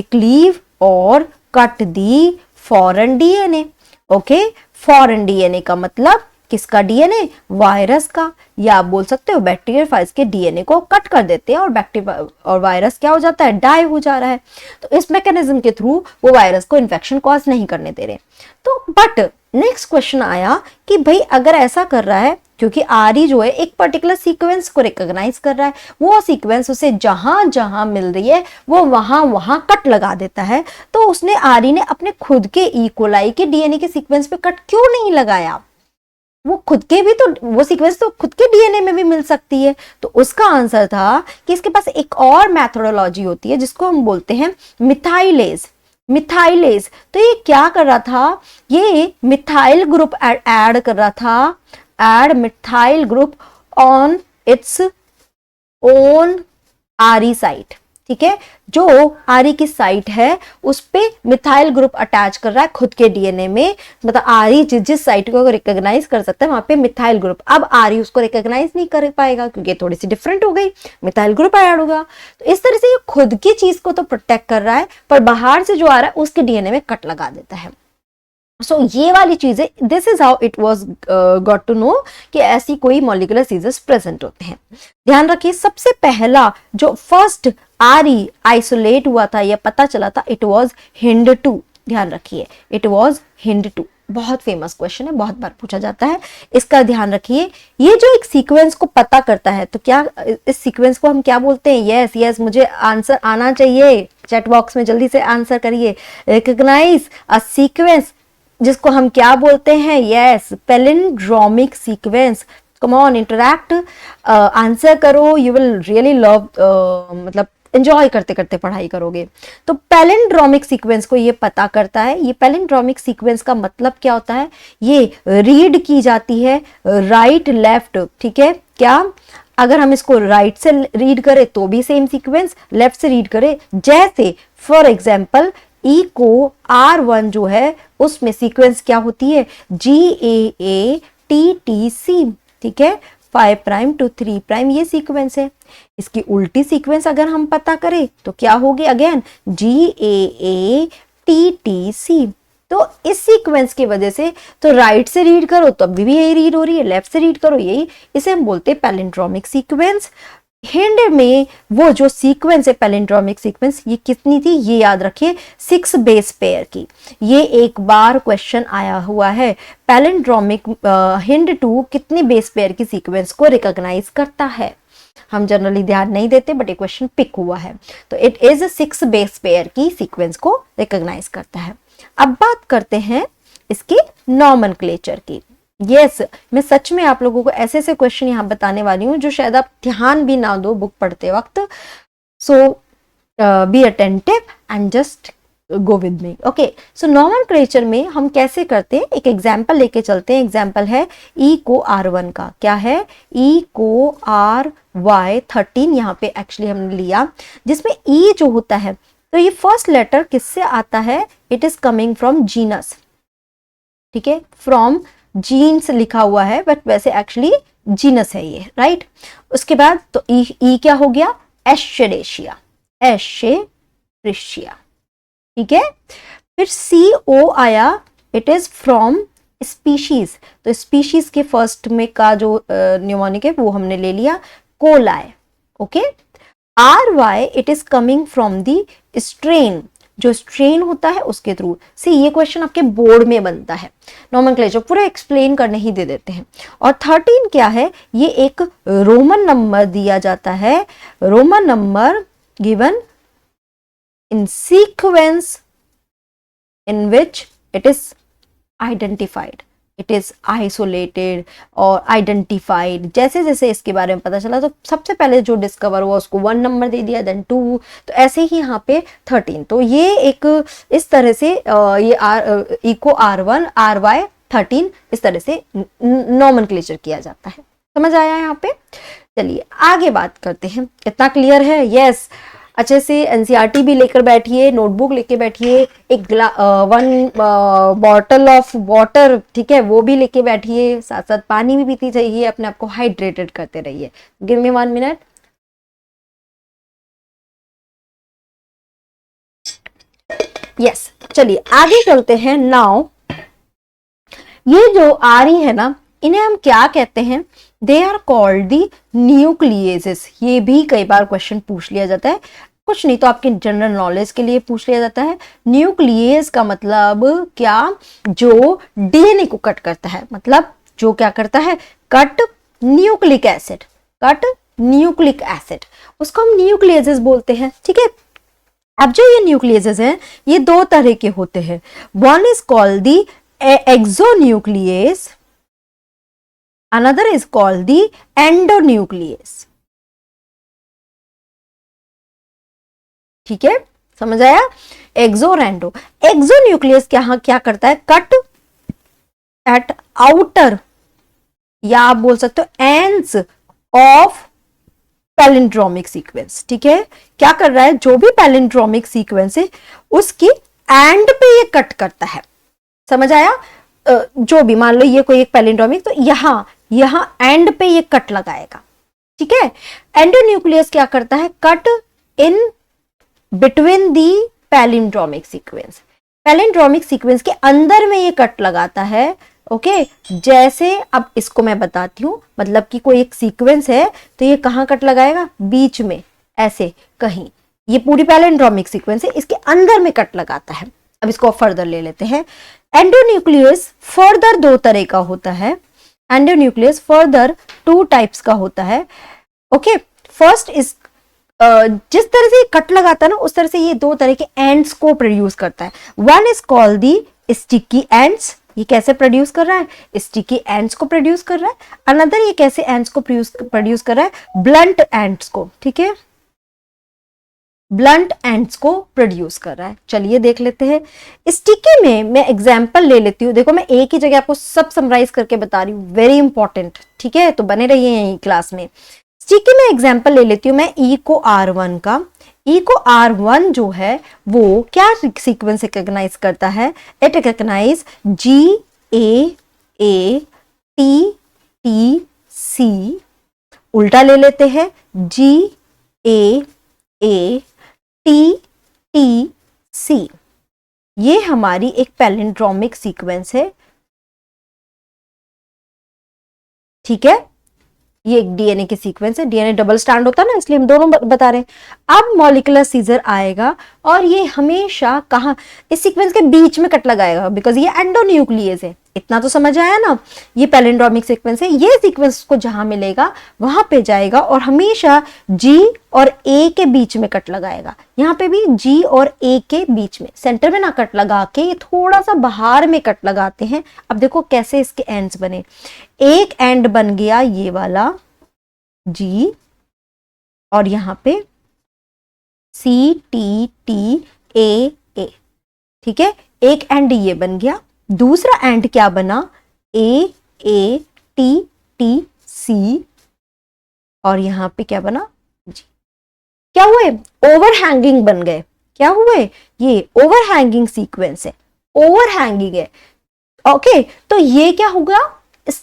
क्लीव और cut the foreign DNA. Okay, foreign DNA का मतलब किसका डीएनए, वायरस का, या आप बोल सकते हो बैक्टीरियोफाइज के डीएनए को कट कर देते हैं और बैक्टीरिया और वायरस क्या हो जाता है, डाई हो जा रहा है। तो इस मैकेनिज्म के थ्रू वो वायरस को इन्फेक्शन कॉज नहीं करने दे रहे। तो बट नेक्स्ट क्वेश्चन आया कि भाई अगर ऐसा कर रहा है, क्योंकि आरई जो है एक पर्टिकुलर सीक्वेंस को रिकॉग्नाइज कर रहा है, वो सीक्वेंस उसे जहां जहां मिल रही है वो वहां वहां कट लगा देता है, तो उसने आरई ने अपने खुद के इकोलाई के डीएनए के सीक्वेंस पे कट क्यों नहीं लगाया, वो खुद के भी तो वो सीक्वेंस तो खुद के डीएनए में भी मिल सकती है। तो उसका आंसर था कि इसके पास एक और मेथोडोलॉजी होती है जिसको हम बोलते हैं मिथाइलेज। तो ये क्या कर रहा था, ये मिथाइल ग्रुप ऐड कर रहा था, add methyl group on its own RE site. ठीक है, जो आरई की साइट है उस पे मिथाइल ग्रुप अटैच कर रहा है खुद के डीएनए में। मतलब आरई जिस साइट को रिकॉग्नाइज कर सकता है वहां पे मिथाइल ग्रुप, अब आरई उसको रिकॉग्नाइज नहीं कर पाएगा क्योंकि थोड़ी सी डिफरेंट हो गई, मिथाइल ग्रुप ऐड होगा। तो इस तरह से ये खुद की चीज को तो प्रोटेक्ट कर रहा है पर बाहर से जो आ रहा है उसके डीएनए में कट लगा देता है। सो ये वाली चीजें, this is how it was got to know कि ऐसी कोई मॉलिक्यूलर सीजर्स प्रेजेंट होते हैं। ध्यान रखिए, सबसे पहला जो फर्स्ट आरई आइसोलेट हुआ था या पता चला था, इट वाज हिंड2। ध्यान रखिए, इट वाज हिंड2। बहुत फेमस क्वेश्चन है, बहुत बार पूछा जाता है, इसका ध्यान रखिए। ये जो एक सीक्वेंस को पता करता है, तो क्या इस सीक्वेंस को हम क्या बोलते हैं, यस मुझे आंसर आना चाहिए, चैट बॉक्स में जल्दी से आंसर करिए। रिकॉग्नाइज अ सीक्वेंस जिसको हम क्या बोलते हैं, yes palindromic sequence. Come on, interact, answer करो, यू विल रियली लव, मतलब एंजॉय करते करते पढ़ाई करोगे। तो पैलिंड्रोमिक सीक्वेंस को ये पता करता है। ये पैलिंड्रोमिक सीक्वेंस का मतलब क्या होता है, ये रीड की जाती है राइट लेफ्ट। ठीक है, क्या अगर हम इसको राइट से रीड करें तो भी सेम सीक्वेंस, लेफ्ट से रीड करें, जैसे फॉर एग्जाम्पल ई को R1 जो है उसमें सीक्वेंस क्या होती है, GAATTC। ठीक है, 5 प्राइम टू 3 प्राइम ये सीक्वेंस है। इसकी उल्टी सीक्वेंस अगर हम पता करें तो क्या होगी, अगेन GAATTC। तो इस सीक्वेंस की वजह से तो राइट से रीड करो तो अभी भी यही रीड हो रही है, लेफ्ट से रीड करो यही, इसे हम बोलते हैं पैलिंड्रोमिक सीक्वेंस। हिंड में वो जो सीक्वेंस है पैलिंड्रोमिक सीक्वेंस, ये कितनी थी, ये याद रखिए 6 बेस पेयर की। ये एक बार क्वेश्चन आया हुआ है, पैलिंड्रोमिक हिंड2 कितनी बेस पेयर की सीक्वेंस को रिकॉग्नाइज करता है। हम जनरली ध्यान नहीं देते बट एक क्वेश्चन पिक हुआ है, तो इट इज 6 बेस पेयर की सीक्वेंस को रिकॉग्नाइज करता है। अब बात करते हैं इसकी नॉमेनक्लेचर की। यस, मैं सच में आप लोगों को ऐसे ऐसे क्वेश्चन यहाँ बताने वाली हूँ जो शायद आप ध्यान भी ना दो बुक पढ़ते वक्त। So be attentive and just go with me. Okay, so nomenclature में हम कैसे करते हैं, एक एग्जाम्पल लेके चलते हैं। एग्जाम्पल है ई को R1 का, क्या है, ई को RY13 यहाँ पे एक्चुअली हमने लिया, जिसमें ई जो होता है तो ये फर्स्ट लेटर किससे आता है, it is coming from genus. ठीक है, फ्रॉम जीन्स लिखा हुआ है बट वैसे एक्चुअली जीनस है ये, राइट। उसके बाद तो ई क्या हो गया, एस्चेरेशिया। ठीक है, फिर CO आया, इट इज फ्रॉम स्पीशीज। तो स्पीशीज के फर्स्ट में का जो न्यूमोनिक है वो हमने ले लिया, coli. Okay, RY it is coming from the strain, जो स्ट्रेन होता है उसके थ्रू। सी ये क्वेश्चन आपके बोर्ड में बनता है, नॉमेनक्लेचर पूरा एक्सप्लेन करने ही दे देते हैं। और 13 क्या है, ये एक रोमन नंबर दिया जाता है, Roman number given in sequence in which it is identified, it is isolated और आइडेंटिफाइड। जैसे जैसे इसके बारे में पता चला, तो सबसे पहले जो डिस्कवर हुआ उसको 1 नंबर दे दिया, देन 2, तो ऐसे ही यहाँ पे 13। तो ये एक इस तरह से ये इको R1 RY 13 इस तरह से नॉमेनक्लेचर किया जाता है। समझ आया यहाँ पे? चलिए आगे बात करते हैं। इतना क्लियर है? यस। अच्छे से एनसीईआरटी भी लेकर बैठिए, नोटबुक लेके बैठिए, एक 1 बॉटल ऑफ वाटर, ठीक है, वो भी लेके बैठिए, साथ साथ पानी भी पीती चाहिए, अपने आप को हाइड्रेटेड करते रहिए। Give me 1 minute. यस, चलिए आगे चलते हैं। नाउ ये जो आ रही है ना, इन्हें हम क्या कहते हैं? They are called the nucleases. ये भी कई बार क्वेश्चन पूछ लिया जाता है, कुछ नहीं तो आपके जनरल नॉलेज के लिए पूछ लिया जाता है। न्यूक्लियस का मतलब क्या? जो डीएनए को कट करता है, मतलब जो क्या करता है? Cut nucleic acid, cut nucleic acid, उसको हम न्यूक्लियसेस बोलते हैं। ठीक है, अब जो ये न्यूक्लियसेस हैं ये 2 तरह के होते हैं। One is called the exonuclease, another is called the endonuclease. ठीक है, समझ आया? एक्सो और एंडो। एक्सोन्यूक्लियस क्या करता है? कट एट आउटर, या आप बोल सकते हो एंड्स ऑफ पैलिंड्रोमिक सीक्वेंस। ठीक है, क्या कर रहा है? जो भी पैलिंड्रोमिक सीक्वेंस है उसकी एंड पे ये कट करता है। समझ आया? जो भी, मान लो ये कोई एक पैलिंड्रोमिक, तो यहां एंड पे ये कट लगाएगा। ठीक है, एंडोन्यूक्लियस क्या करता है? Cut in between the palindromic sequence, palindromic sequence के अंदर में ये कट लगाता है। ओके, जैसे अब इसको मैं बताती हूं, मतलब कि कोई एक सीक्वेंस है तो ये कहां कट लगाएगा? बीच में, ऐसे कहीं। ये पूरी पैलिंड्रोमिक सीक्वेंस है, इसके अंदर में कट लगाता है। अब इसको फर्दर ले लेते हैं। एंडोन्यूक्लियस फर्दर 2 तरह का होता है। एंडोन्यूक्लियस फर्दर 2 टाइप्स का होता है। ओके, फर्स्ट इज जिस तरह से कट लगाता है ना, उस तरह से ये 2 तरह के एंड्स को प्रोड्यूस करता है। One is called the sticky ends. ये कैसे प्रोड्यूस कर रहा है? स्टिकी एंड्स को प्रोड्यूस कर रहा है। अनदर ये कैसे एंड्स को प्रोड्यूस कर रहा है? ब्लंट एंड्स को। ठीक है, ब्लंट एंड्स को प्रोड्यूस कर रहा है। चलिए देख लेते हैं। स्टिकी में मैं एग्जांपल ले लेती हूँ। देखो, मैं एक ही जगह आपको सब समराइज करके बता रही हूँ, वेरी इंपॉर्टेंट। ठीक है, तो बने रहिए यहीं क्लास में। स्टिकी में एग्जांपल ले लेती हूँ मैं इको R1 का। इको R1 जो है वो क्या सीक्वेंस रिकॉग्नाइज करता है? It recognise GAATTC। उल्टा ले लेते हैं, GAATTC। ये हमारी एक पैलिंड्रोमिक सीक्वेंस है। ठीक है, ये एक डीएनए की सीक्वेंस है। डीएनए डबल स्ट्रैंड होता है ना, इसलिए हम दोनों बता रहे हैं। अब मॉलिक्यूलर सीजर आएगा और ये हमेशा कहां? इस सीक्वेंस के बीच में कट लगाएगा, बिकॉज ये एंडोन्यूक्लियस है। इतना तो समझ आया ना? ये पैलिंड्रोमिक सीक्वेंस है। ये सीक्वेंस को जहां मिलेगा वहां पे जाएगा और हमेशा जी और ए के बीच में कट लगाएगा। यहाँ पे भी जी और ए के बीच में, सेंटर में ना कट लगा के, ये थोड़ा सा बाहर में कट लगाते हैं। अब देखो कैसे इसके एंड्स बने। एक एंड बन गया ये वाला जी, और यहां पे CTTA। ठीक है, एक एंड ये बन गया। दूसरा एंड क्या बना? AATTC। और यहां पे क्या बना? जी। क्या हुए? ओवरहैंगिंग बन गए। क्या हुए? ये ओवरहैंगिंग सीक्वेंस है, ओवरहैंगिंग है। ओके, तो ये क्या होगा?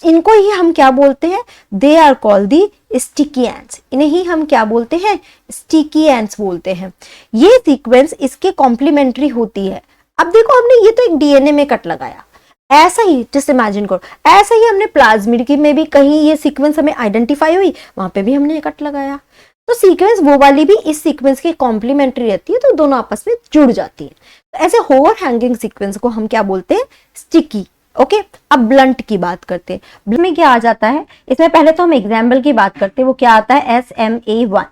इनको ही हम क्या बोलते हैं? They are called the sticky ends. इन्हें ही हम क्या बोलते हैं? स्टिकी एंड्स बोलते हैं। ये सीक्वेंस इसके कॉम्प्लीमेंट्री होती है। अब देखो, हमने ये तो एक डीएनए में कट लगाया, ऐसा ही जस्ट इमेजिन करो, ऐसा ही हमने प्लाज्मिड की में भी कहीं ये सीक्वेंस हमें आइडेंटिफाई हुई, वहां पे भी हमने कट लगाया। तो सीक्वेंस वो वाली भी इस सीक्वेंस की कॉम्प्लीमेंट्री रहती है, तो दोनों आपस में जुड़ जाती है। तो ऐसे ओवरहैंगिंग सीक्वेंस को हम क्या बोलते हैं? स्टिकी। ओके, अब ब्लंट की बात करते हैं। ब्लंट में क्या आ जाता है? इसमें पहले तो हम एग्जाम्पल की बात करते हैं। वो क्या आता है? SMA1।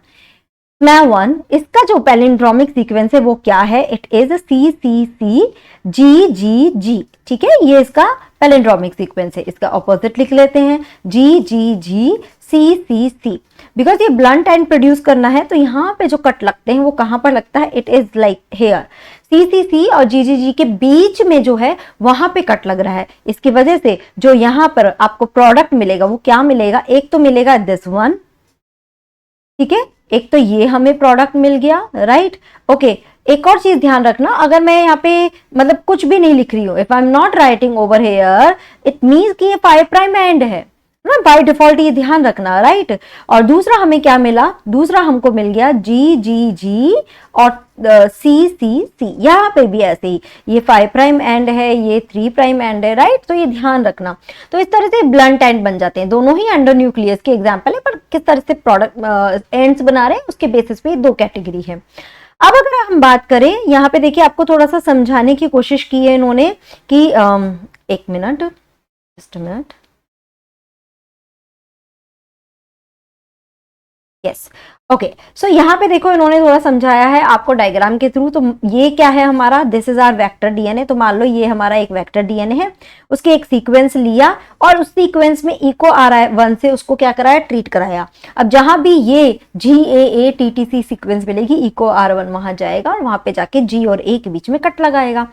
SMAV1 इसका जो पैलिंड्रोमिक सीक्वेंस है वो क्या है, इट इज CCC GGG, ठीक है, ये इसका पैलिंड्रोमिक सीक्वेंस है। इसका ऑपोजिट लिख लेते हैं GGG CCC, बिकॉज ये ब्लंट एंड प्रोड्यूस करना है तो यहाँ पे जो कट लगते हैं वो कहाँ पर लगता है, it is like here, CCC और GGG के बीच में जो है वहां पे कट लग रहा है। इसकी वजह से जो यहाँ पर आपको प्रोडक्ट मिलेगा वो क्या मिलेगा, एक तो मिलेगा दिस वन, ठीक है, एक तो ये हमें प्रोडक्ट मिल गया, राइट, ओके। एक और चीज ध्यान रखना, अगर मैं यहाँ पे मतलब कुछ भी नहीं लिख रही हूँ, if I am not writing over here, it means कि ये 5 प्राइम एंड है ना, बाय डिफॉल्ट ये ध्यान रखना, राइट। और दूसरा हमें क्या मिला, दूसरा हमको मिल गया GGG और CCC, यहाँ पे भी ऐसे ही, ये 5 प्राइम एंड है, ये 3 प्राइम एंड है, राइट, तो ये ध्यान रखना। तो इस तरह से ब्लंट एंड बन जाते हैं, दोनों ही एंडो न्यूक्लियस के एग्जाम्पल है, पर किस तरह से प्रोडक्ट एंड्स बना रहे हैं उसके बेसिस पे दो कैटेगरी है। अब अगर हम बात करें, यहाँ पे देखिए आपको थोड़ा सा समझाने की कोशिश की है इन्होंने कि एक minute, just minute, yes, okay, so यहाँ पे देखो इन्होंने थोड़ा समझाया है आपको डायग्राम के थ्रू। तो ये क्या है हमारा, this is our vector DNA. तो मान लो ये हमारा एक वेक्टर डीएनए है, उसके एक सीक्वेंस लिया और उस सीक्वेंस में इको RI1 से उसको क्या कराया, ट्रीट कराया। अब जहां भी ये GAA-TTC सीक्वेंस मिलेगी, इको R1 वहां जाएगा और वहां पे जाके G और A के बीच में कट लगाएगा।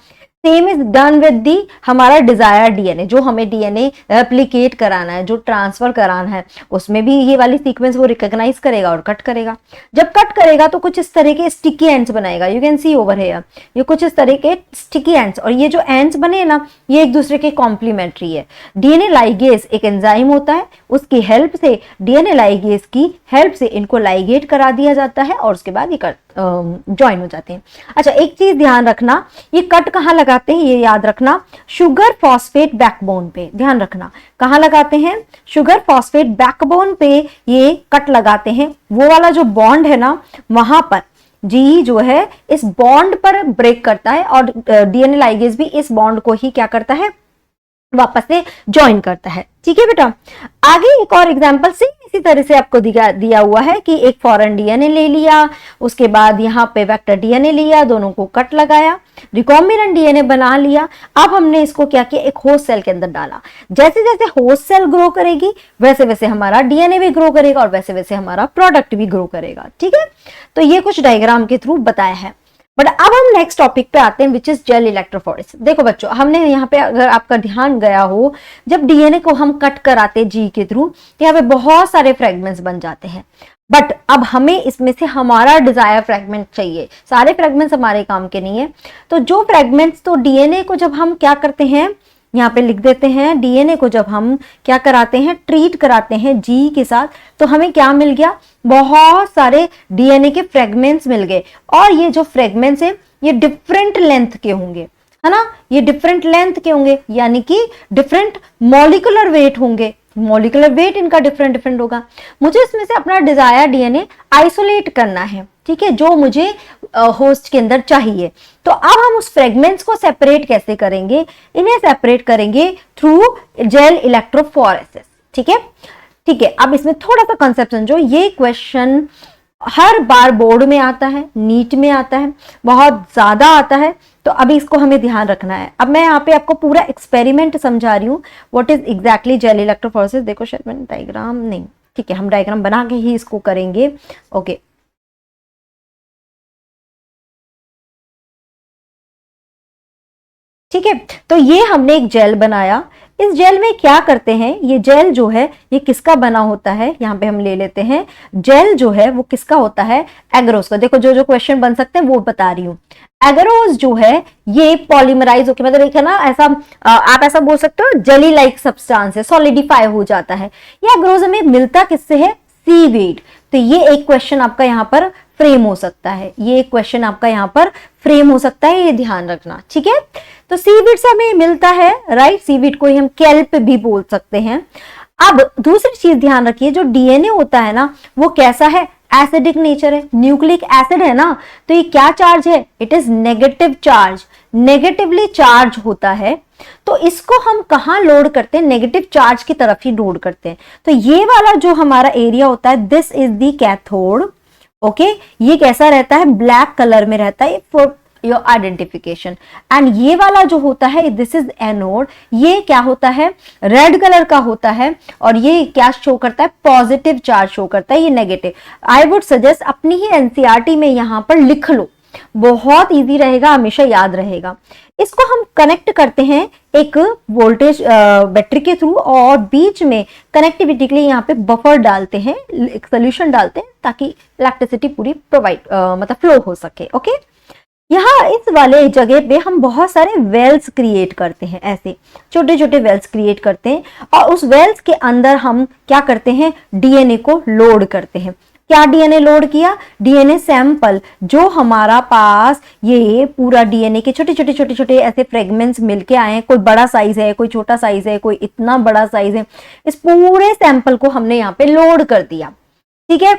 Same is done with the हमारा डिजायर डीएनए, जो हमें डीएनए रेप्लिकेट कराना है, जो ट्रांसफर कराना है, उसमें भी ये वाली सीक्वेंस वो रिकॉग्नाइज करेगा और कट करेगा। जब कट करेगा तो कुछ इस तरह के स्टिकी एंड्स बनाएगा, you can see over here, ये कुछ इस तरह के स्टिकी एंड्स, और ये जो एंड्स बने ना ये एक दूसरे के कॉम्प्लीमेंट्री है। डीएनए लाइगेज एक एंजाइम होता है, उसकी हेल्प से, डीएनए लाइगेज की हेल्प से इनको लाइगेट करा दिया जाता है और उसके बाद ये ज्वाइन हो जाते हैं। अच्छा, एक चीज ध्यान रखना, ये कट कहाँ लगाते हैं ये याद रखना, शुगर फॉस्फेट बैकबोन पे, ध्यान रखना कहाँ लगाते हैं, शुगर फॉस्फेट बैकबोन पे ये कट लगाते हैं। वो वाला जो बॉन्ड है ना वहां पर जी जो है इस बॉन्ड पर ब्रेक करता है और डीएनए लाइगेज भी इस बॉन्ड को ही क्या करता है, वापस से ज्वाइन करता है। ठीक है बेटा, आगे एक और एग्जांपल से इसी तरह से आपको दिया हुआ है कि एक फॉरेन डीएनए ले लिया, उसके बाद यहाँ पे वेक्टर डीएनए लिया, दोनों को कट लगाया, रिकॉम्बिनेंट डीएनए बना लिया। अब हमने इसको क्या किया, एक होस्ट सेल के अंदर डाला। जैसे जैसे होस्ट सेल ग्रो करेगी वैसे वैसे हमारा डीएनए भी ग्रो करेगा और वैसे वैसे हमारा प्रोडक्ट भी ग्रो करेगा। ठीक है, तो ये कुछ डायग्राम के थ्रू बताया है। बट अब हम नेक्स्ट टॉपिक पे आते हैं, विच इज जेल इलेक्ट्रोफोरेसिस। देखो बच्चों, हमने यहाँ पे अगर आपका ध्यान गया हो, जब डीएनए को हम कट कराते जी के थ्रू तो यहाँ पे बहुत सारे फ्रेगमेंट्स बन जाते हैं। बट अब हमें इसमें से हमारा डिजायर फ्रेगमेंट चाहिए, सारे फ्रेगमेंट्स हमारे काम के नहीं है। तो जो फ्रेगमेंट्स, तो डीएनए को जब हम क्या करते हैं, यहाँ पे लिख देते हैं, डीएनए को जब हम क्या कराते हैं, ट्रीट कराते हैं जी के साथ, तो हमें क्या मिल गया, बहुत सारे डीएनए के फ्रेगमेंट्स मिल गए। और ये जो फ्रेगमेंट्स है ये डिफरेंट लेंथ के होंगे, है ना, ये डिफरेंट लेंथ के होंगे, यानी कि डिफरेंट मॉलिक्यूलर वेट होंगे, मॉलिक्यूलर वेट इनका डिफरेंट डिफरेंट होगा। मुझे इसमें से अपना डिजायर डीएनए आइसोलेट करना है, ठीक है, जो मुझे होस्ट के अंदर चाहिए। तो अब हम उस फ्रेगमेंट्स को सेपरेट कैसे करेंगे, इन्हें सेपरेट करेंगे थ्रू जेल इलेक्ट्रोफोरेसिस। ठीक है, ठीक है। अब इसमें थोड़ा सा कंसेप्ट समझो, ये क्वेश्चन हर बार बोर्ड में आता है, नीट में आता है, बहुत ज्यादा आता है, तो अभी इसको हमें ध्यान रखना है। अब मैं यहाँ पे आपको पूरा एक्सपेरिमेंट समझा रही हूँ, what is exactly gel electrophoresis. देखो शायद मैंने डायग्राम नहीं, ठीक है, हम डायग्राम बना के ही इसको करेंगे। ओके, ठीक है, तो ये हमने एक जेल बनाया। इस जेल में क्या करते हैं, ये जेल जो है ये किसका बना होता है, यहाँ पे हम ले लेते हैं, जेल जो है वो किसका होता है, एगरोस का। देखो जो जो क्वेश्चन बन सकते हैं वो बता रही हूँ। एगरोस जो है ये पॉलीमराइज होकर, मतलब एक है ना ऐसा, आप ऐसा बोल सकते हो जेली लाइक सब्सटेंस है, सॉलिडिफाई हो जाता है। ये एगरोस हमें मिलता किससे है, सीवीड। तो ये एक क्वेश्चन आपका यहाँ पर फ्रेम हो सकता है, ये एक क्वेश्चन आपका यहाँ पर फ्रेम हो सकता है, ये ध्यान रखना। ठीक है, तो सीवीड से हमें मिलता है, राइट, सीवीड को ही हम केल्प भी बोल सकते हैं। अब दूसरी चीज ध्यान रखिए, जो डीएनए होता है ना वो कैसा है, एसिडिक नेचर है, न्यूक्लिक एसिड है ना, तो ये क्या चार्ज है, it is negative charge, negatively charge होता है। तो इसको हम कहाँ लोड करते हैं, नेगेटिव चार्ज की तरफ ही लोड करते हैं। तो ये वाला जो हमारा एरिया होता है, this is the cathode, okay ये कैसा रहता है, ब्लैक कलर में रहता है फॉर योर आइडेंटिफिकेशन। एंड ये वाला जो होता है दिस इज एनोड, ये क्या होता है, रेड कलर का होता है और ये क्या शो करता है, पॉजिटिव चार्ज शो करता है, ये नेगेटिव। आई वुड सजेस्ट अपनी ही एनसीईआरटी में यहां पर लिख लो, बहुत इजी रहेगा, हमेशा याद रहेगा। इसको हम कनेक्ट करते हैं एक वोल्टेज बैटरी के थ्रू और बीच में कनेक्टिविटी के लिए यहाँ पे बफर डालते हैं, एक सोल्यूशन डालते हैं ताकि इलेक्ट्रिसिटी पूरी प्रोवाइड मतलब फ्लो हो सके। ओके यहाँ इस वाले जगह पे हम बहुत सारे वेल्स क्रिएट करते हैं, ऐसे छोटे छोटे वेल्स क्रिएट करते हैं और उस वेल्स के अंदर हम क्या करते हैं, डीएनए को लोड करते हैं। क्या डीएनए लोड किया, डीएनए सैंपल जो हमारा पास ये पूरा डीएनए के छोटे छोटे छोटे छोटे ऐसे फ्रेगमेंट्स मिलके आए हैं, कोई बड़ा साइज है, कोई छोटा साइज है, कोई इतना बड़ा साइज है, इस पूरे सैंपल को हमने यहाँ पे लोड कर दिया। ठीक है,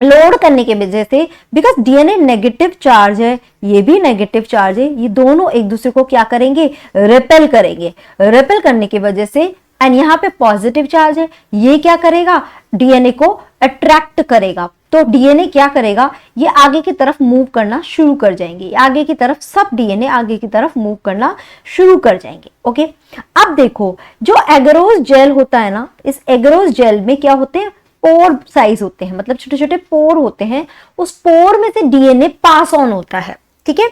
लोड करने के वजह से बिकॉज डीएनए नेगेटिव चार्ज है, ये भी नेगेटिव चार्ज है, ये दोनों एक दूसरे को क्या करेंगे, रिपेल करेंगे। रिपेल करने की वजह से एंड यहाँ पे पॉजिटिव चार्ज है, ये क्या करेगा, डीएनए को अट्रैक्ट करेगा। तो डीएनए क्या करेगा, ये आगे की तरफ मूव करना शुरू कर जाएंगे, आगे की तरफ सब डीएनए आगे की तरफ मूव करना शुरू कर जाएंगे। ओके अब देखो जो एगरोस जेल होता है ना, इस एगरोस जेल में क्या होते हैं, पोर साइज होते हैं, मतलब छोटे छोटे पोर होते हैं, उस पोर में से डीएनए पास ऑन होता है। ठीक है,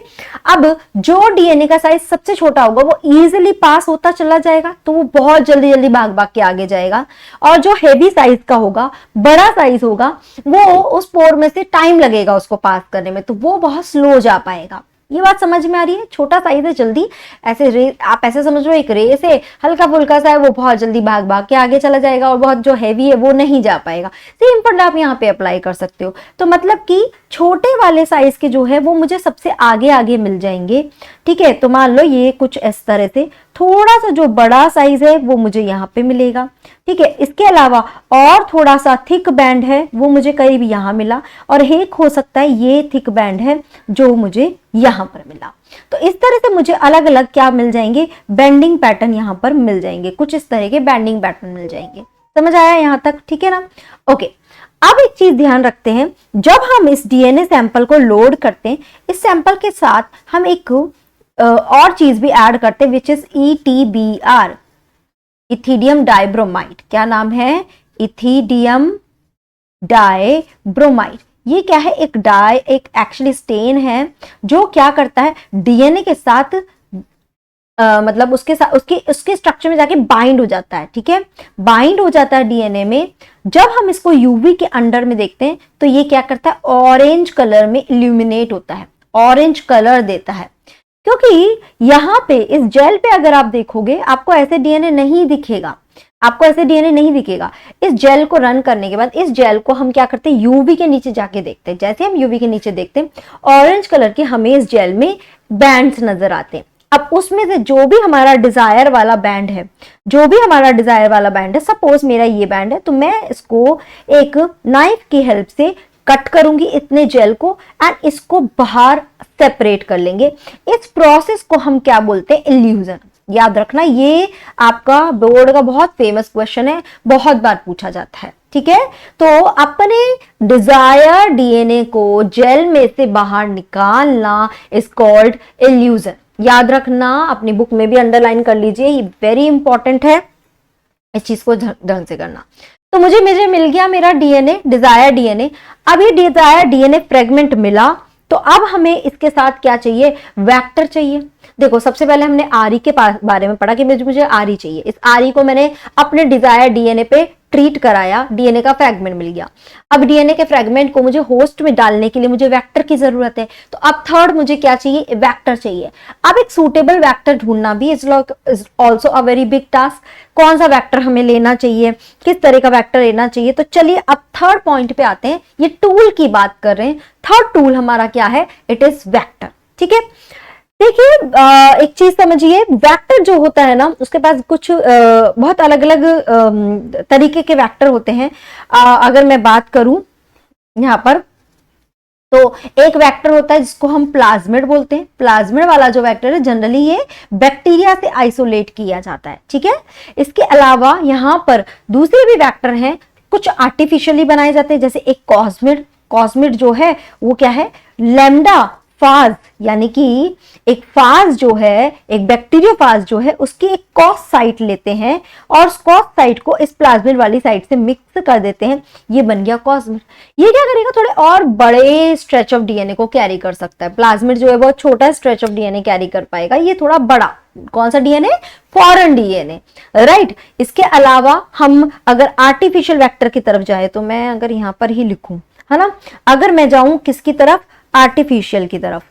अब जो डीएनए का साइज सबसे छोटा होगा वो इजीली पास होता चला जाएगा, तो वो बहुत जल्दी जल्दी भाग भाग के आगे जाएगा। और जो हेवी साइज का होगा, बड़ा साइज होगा, वो उस पोर में से टाइम लगेगा उसको पास करने में, तो वो बहुत स्लो जा पाएगा। ये बात समझ में आ रही है, छोटा साइज है जल्दी ऐसे रेस, आप ऐसे समझ लो एक रेस है, हल्का फुल्का सा है, वो बहुत जल्दी भाग भाग के आगे चला जाएगा और बहुत जो हैवी है वो नहीं जा पाएगा। सेम फंड आप यहाँ पे अप्लाई कर सकते हो। तो मतलब कि छोटे वाले साइज के जो है वो मुझे सबसे आगे आगे मिल जाएंगे। ठीक है, तो मान लो ये कुछ इस तरह से, थोड़ा सा जो बड़ा साइज है वो मुझे यहाँ पे मिलेगा। ठीक है, इसके अलावा और थोड़ा सा थिक बैंड है वो मुझे करीब यहाँ मिला, और एक हो सकता है ये थिक बैंड है जो मुझे यहाँ पर मिला। तो इस तरह से मुझे अलग अलग क्या मिल जाएंगे, बेंडिंग पैटर्न यहाँ पर मिल जाएंगे, कुछ इस तरह के बेंडिंग पैटर्न मिल जाएंगे। समझ आया यहाँ तक? ठीक है ना। ओके अब एक चीज ध्यान रखते हैं, जब हम इस डीएनए सैंपल को लोड करते हैं, इस सैंपल के साथ हम एक और चीज भी ऐड करते हैं which is ETBR, ethidium dibromide. क्या नाम है, इथिडियम डाइब्रोमाइड। ये क्या है, एक एक्चुअली स्टेन है जो क्या करता है, डीएनए के साथ मतलब उसके साथ उसके स्ट्रक्चर में जाके बाइंड हो जाता है। ठीक है, बाइंड हो जाता है डीएनए में। जब हम इसको यूवी के अंडर में देखते हैं तो ये क्या करता है, ऑरेंज कलर में इल्यूमिनेट होता है, ऑरेंज कलर देता है। क्योंकि यहाँ पे इस जेल पे अगर आप देखोगे आपको ऐसे डीएनए नहीं दिखेगा, आपको ऐसे डीएनए नहीं दिखेगा। इस जेल को रन करने के बाद इस जेल को हम क्या करते हैं, यूवी के नीचे जाके देखते हैं। जैसे हम यूवी के नीचे देखते हैं, ऑरेंज कलर के हमें इस जेल में बैंड्स नजर आते हैं। अब उसमें से जो भी हमारा डिजायर वाला बैंड है, जो भी हमारा डिजायर वाला बैंड है, सपोज मेरा ये बैंड है, तो मैं इसको एक नाइफ की हेल्प से कट करूंगी इतने जेल को एंड इसको बाहर सेपरेट कर लेंगे। इस प्रोसेस को हम क्या बोलते हैं, इल्यूजन। याद रखना, ये आपका बोर्ड का बहुत फेमस क्वेश्चन है, बहुत बार पूछा जाता है। ठीक है, तो अपने डिजायर डीएनए को जेल में से बाहर निकालना इज कॉल्ड इल्यूजन। याद रखना, अपनी बुक में भी अंडरलाइन कर लीजिए, ये वेरी इंपॉर्टेंट है इस चीज को ढंग से करना। तो मुझे मिल गया मेरा डीएनए, डिजायर डीएनए। अब ये डिजायर डीएनए फ्रेगमेंट मिला, तो अब हमें इसके साथ क्या चाहिए, वेक्टर चाहिए। देखो सबसे पहले हमने आरई के बारे में पढ़ा कि मुझे आरई चाहिए। इस आरई को मैंने अपने डिजायर डीएनए पे ट्रीट कराया, डीएनए का फ्रेगमेंट मिल गया। अब डीएनए के फ्रेगमेंट को मुझे होस्ट में डालने के लिए मुझे वेक्टर की जरूरत है। तो अब थर्ड मुझे क्या चाहिए, वेक्टर चाहिए। अब एक सूटेबल वेक्टर ढूंढना भी is also a very big task. कौन सा वेक्टर हमें लेना चाहिए, किस तरह का वेक्टर लेना चाहिए। तो चलिए अब थर्ड पॉइंट पे आते हैं, ये टूल की बात कर रहे हैं। थर्ड टूल हमारा क्या है, इट इज वेक्टर। ठीक है, देखिए एक चीज समझिए, वेक्टर जो होता है ना, उसके पास कुछ बहुत अलग अलग तरीके के वेक्टर होते हैं। अगर मैं बात करूं यहाँ पर, तो एक वेक्टर होता है जिसको हम प्लाज्मिड बोलते हैं। प्लाज्मिड वाला जो वेक्टर है जनरली ये बैक्टीरिया से आइसोलेट किया जाता है। ठीक है, इसके अलावा यहाँ पर दूसरे भी वेक्टर हैं, कुछ आर्टिफिशियली बनाए जाते हैं, जैसे एक कॉस्मिड। कॉस्मिड जो है वो क्या है, लैम्डा फाज, यानी कि एक फाज जो है, एक बैक्टीरियोफाज जो है, उसकी एक कॉस साइट लेते हैं और उस कॉस साइट को इस प्लाज्मिड वाली साइट से मिक्स कर देते हैं, ये बन गया कॉस्मिड। ये क्या करेगा, थोड़े और बड़े स्ट्रेच ऑफ डीएनए को कैरी कर सकता है। प्लाज्मिड जो है बहुत छोटा स्ट्रेच ऑफ डीएनए कैरी कर पाएगा, ये थोड़ा बड़ा, कौन सा डीएनए, फॉरेन डीएनए, राइट। इसके अलावा हम अगर आर्टिफिशियल वेक्टर की तरफ जाए, तो मैं अगर यहां पर ही लिखूं, है ना, अगर मैं जाऊं किसकी तरफ, आर्टिफिशियल की तरफ,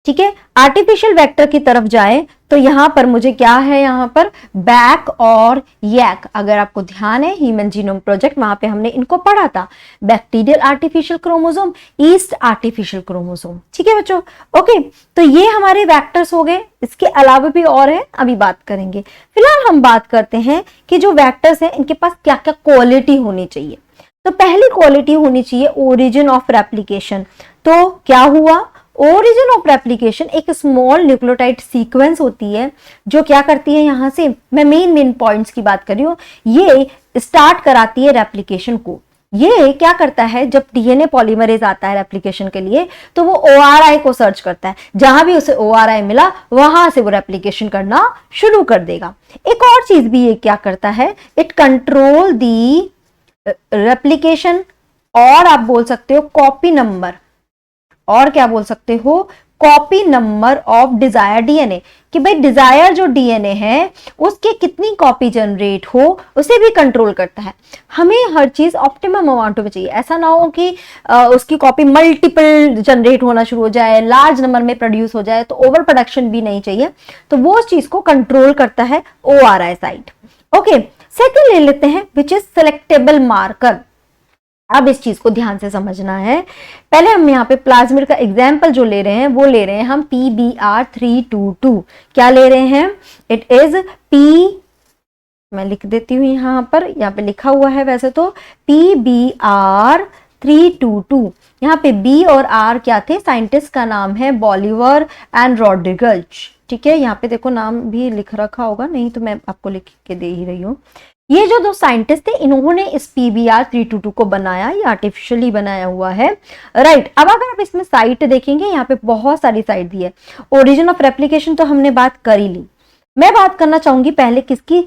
ठीक है, आर्टिफिशियल वेक्टर की तरफ जाए तो यहां पर मुझे क्या है, यहां पर बैक और यैक, अगर आपको ध्यान है ह्यूमन जीनोम प्रोजेक्ट, वहां पे हमने इनको पढ़ा था, bacterial artificial chromosome, yeast artificial chromosome, ठीक है बच्चों। ओके, तो ये हमारे वेक्टर्स हो गए, इसके अलावा भी और है, अभी बात करेंगे। फिलहाल हम बात करते हैं कि जो वेक्टर्स हैं इनके पास क्या क्या क्वालिटी होनी चाहिए। तो पहली क्वालिटी होनी चाहिए ओरिजिन ऑफ रेप्लिकेशन। तो क्या हुआ, ओरिजिन ऑफ रेप्लिकेशन एक स्मॉल न्यूक्लियोटाइड सीक्वेंस होती है जो क्या करती है, यहां से मैं मेन पॉइंट्स की बात कर रही हूं, ये स्टार्ट कराती है रेप्लिकेशन को। ये क्या करता है, जब डीएनए पॉलीमरेज आता है रेप्लिकेशन के लिए, तो वो ओआरआई को सर्च करता है, जहां भी उसे ओआरआई मिला वहां से वो रेप्लिकेशन करना शुरू कर देगा। एक और चीज भी ये क्या करता है, इट कंट्रोल दी रेप्लिकेशन, और आप बोल सकते हो कॉपी नंबर, और क्या बोल सकते हो, copy number of desire DNA, कि भाई डिजायर जो डीएनए है उसके कितनी कॉपी जनरेट हो उसे भी कंट्रोल करता है। हमें हर चीज ऑप्टिमम अमाउंट में चाहिए, ऐसा ना हो कि उसकी कॉपी मल्टीपल जनरेट होना शुरू हो जाए, लार्ज नंबर में प्रोड्यूस हो जाए, तो ओवर प्रोडक्शन भी नहीं चाहिए, तो वो उस चीज को कंट्रोल करता है ओआरआई साइट। ओके, सेकेंड ले लेते हैं विच इज सिलेक्टेबल मार्कर। अब इस चीज को ध्यान से समझना है। पहले हम यहाँ पे प्लाज्मिड का एग्जाम्पल जो ले रहे हैं वो ले रहे हैं हम PBr322। क्या ले रहे हैं, इट इज मैं लिख देती हूँ यहाँ पे लिखा हुआ है वैसे तो PBr322। यहाँ पे बी और आर क्या थे, साइंटिस्ट का नाम है बॉलिवर एंड रॉड्रिगज, ठीक है, यहाँ पे देखो नाम भी लिख रखा होगा, नहीं तो मैं आपको लिख के दे ही रही हूँ। ये जो दो साइंटिस्ट थे इन्होंने इस PBr322 को बनाया, ये आर्टिफिशियली बनाया हुआ है, राइट। अब अगर आप इसमें साइट देखेंगे, यहाँ पे बहुत सारी साइट दी है। ओरिजिन ऑफ रेप्लिकेशन तो हमने बात कर ही ली, मैं बात करना चाहूंगी पहले किसकी,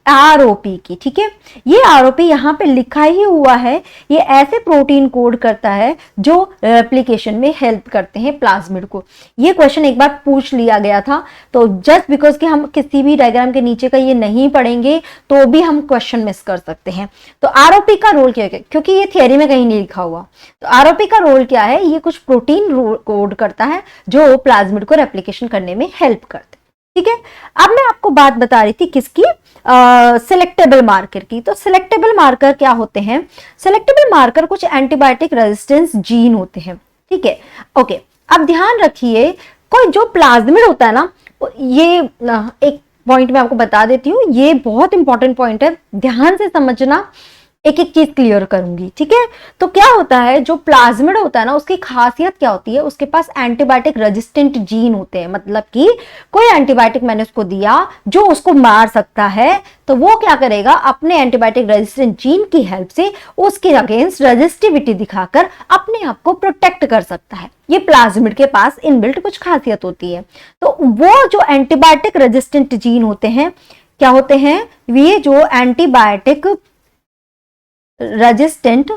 आरओपी की, ठीक है। ये आरओपी यहाँ पे लिखा ही हुआ है, ये ऐसे प्रोटीन कोड करता है जो रेप्लिकेशन में हेल्प करते हैं प्लाज्मिड को। ये क्वेश्चन एक बार पूछ लिया गया था, तो जस्ट बिकॉज कि हम किसी भी डायग्राम के नीचे का ये नहीं पढ़ेंगे तो भी हम क्वेश्चन मिस कर सकते हैं। तो आरओपी का रोल क्या है, क्योंकि ये थियरी में कहीं नहीं लिखा हुआ, तो आरओपी का रोल क्या है, ये कुछ प्रोटीन कोड करता है जो प्लाज्मिड को रेप्लिकेशन करने में हेल्प करते हैं, ठीक है। अब मैं आपको बात बता रही थी किसकी, सिलेक्टेबल मार्कर की। तो सिलेक्टेबल मार्कर क्या होते हैं, सिलेक्टेबल मार्कर कुछ एंटीबायोटिक रेजिस्टेंस जीन होते हैं, ठीक है। ओके, अब ध्यान रखिए, कोई जो प्लाज्मिड होता है ना, ये एक पॉइंट मैं आपको बता देती हूँ, ये बहुत इंपॉर्टेंट पॉइंट है, ध्यान से समझना, एक एक चीज क्लियर करूंगी, ठीक है। तो क्या होता है, जो प्लाज्मिड होता है ना, उसकी खासियत क्या होती है, उसके पास एंटीबायोटिक रेजिस्टेंट जीन होते हैं, मतलब कि कोई एंटीबायोटिक मैंने उसको दिया जो उसको मार सकता है, तो वो क्या करेगा, अपने एंटीबायोटिक रेजिस्टेंट जीन की हेल्प से उसके अगेंस्ट रेजिस्टिविटी दिखाकर अपने आप को प्रोटेक्ट कर सकता है। ये प्लाज्मिड के पास इनबिल्ट कुछ खासियत होती है। तो वो जो एंटीबायोटिक रेजिस्टेंट जीन होते हैं, क्या होते हैं, ये जो एंटीबायोटिक रेजिस्टेंट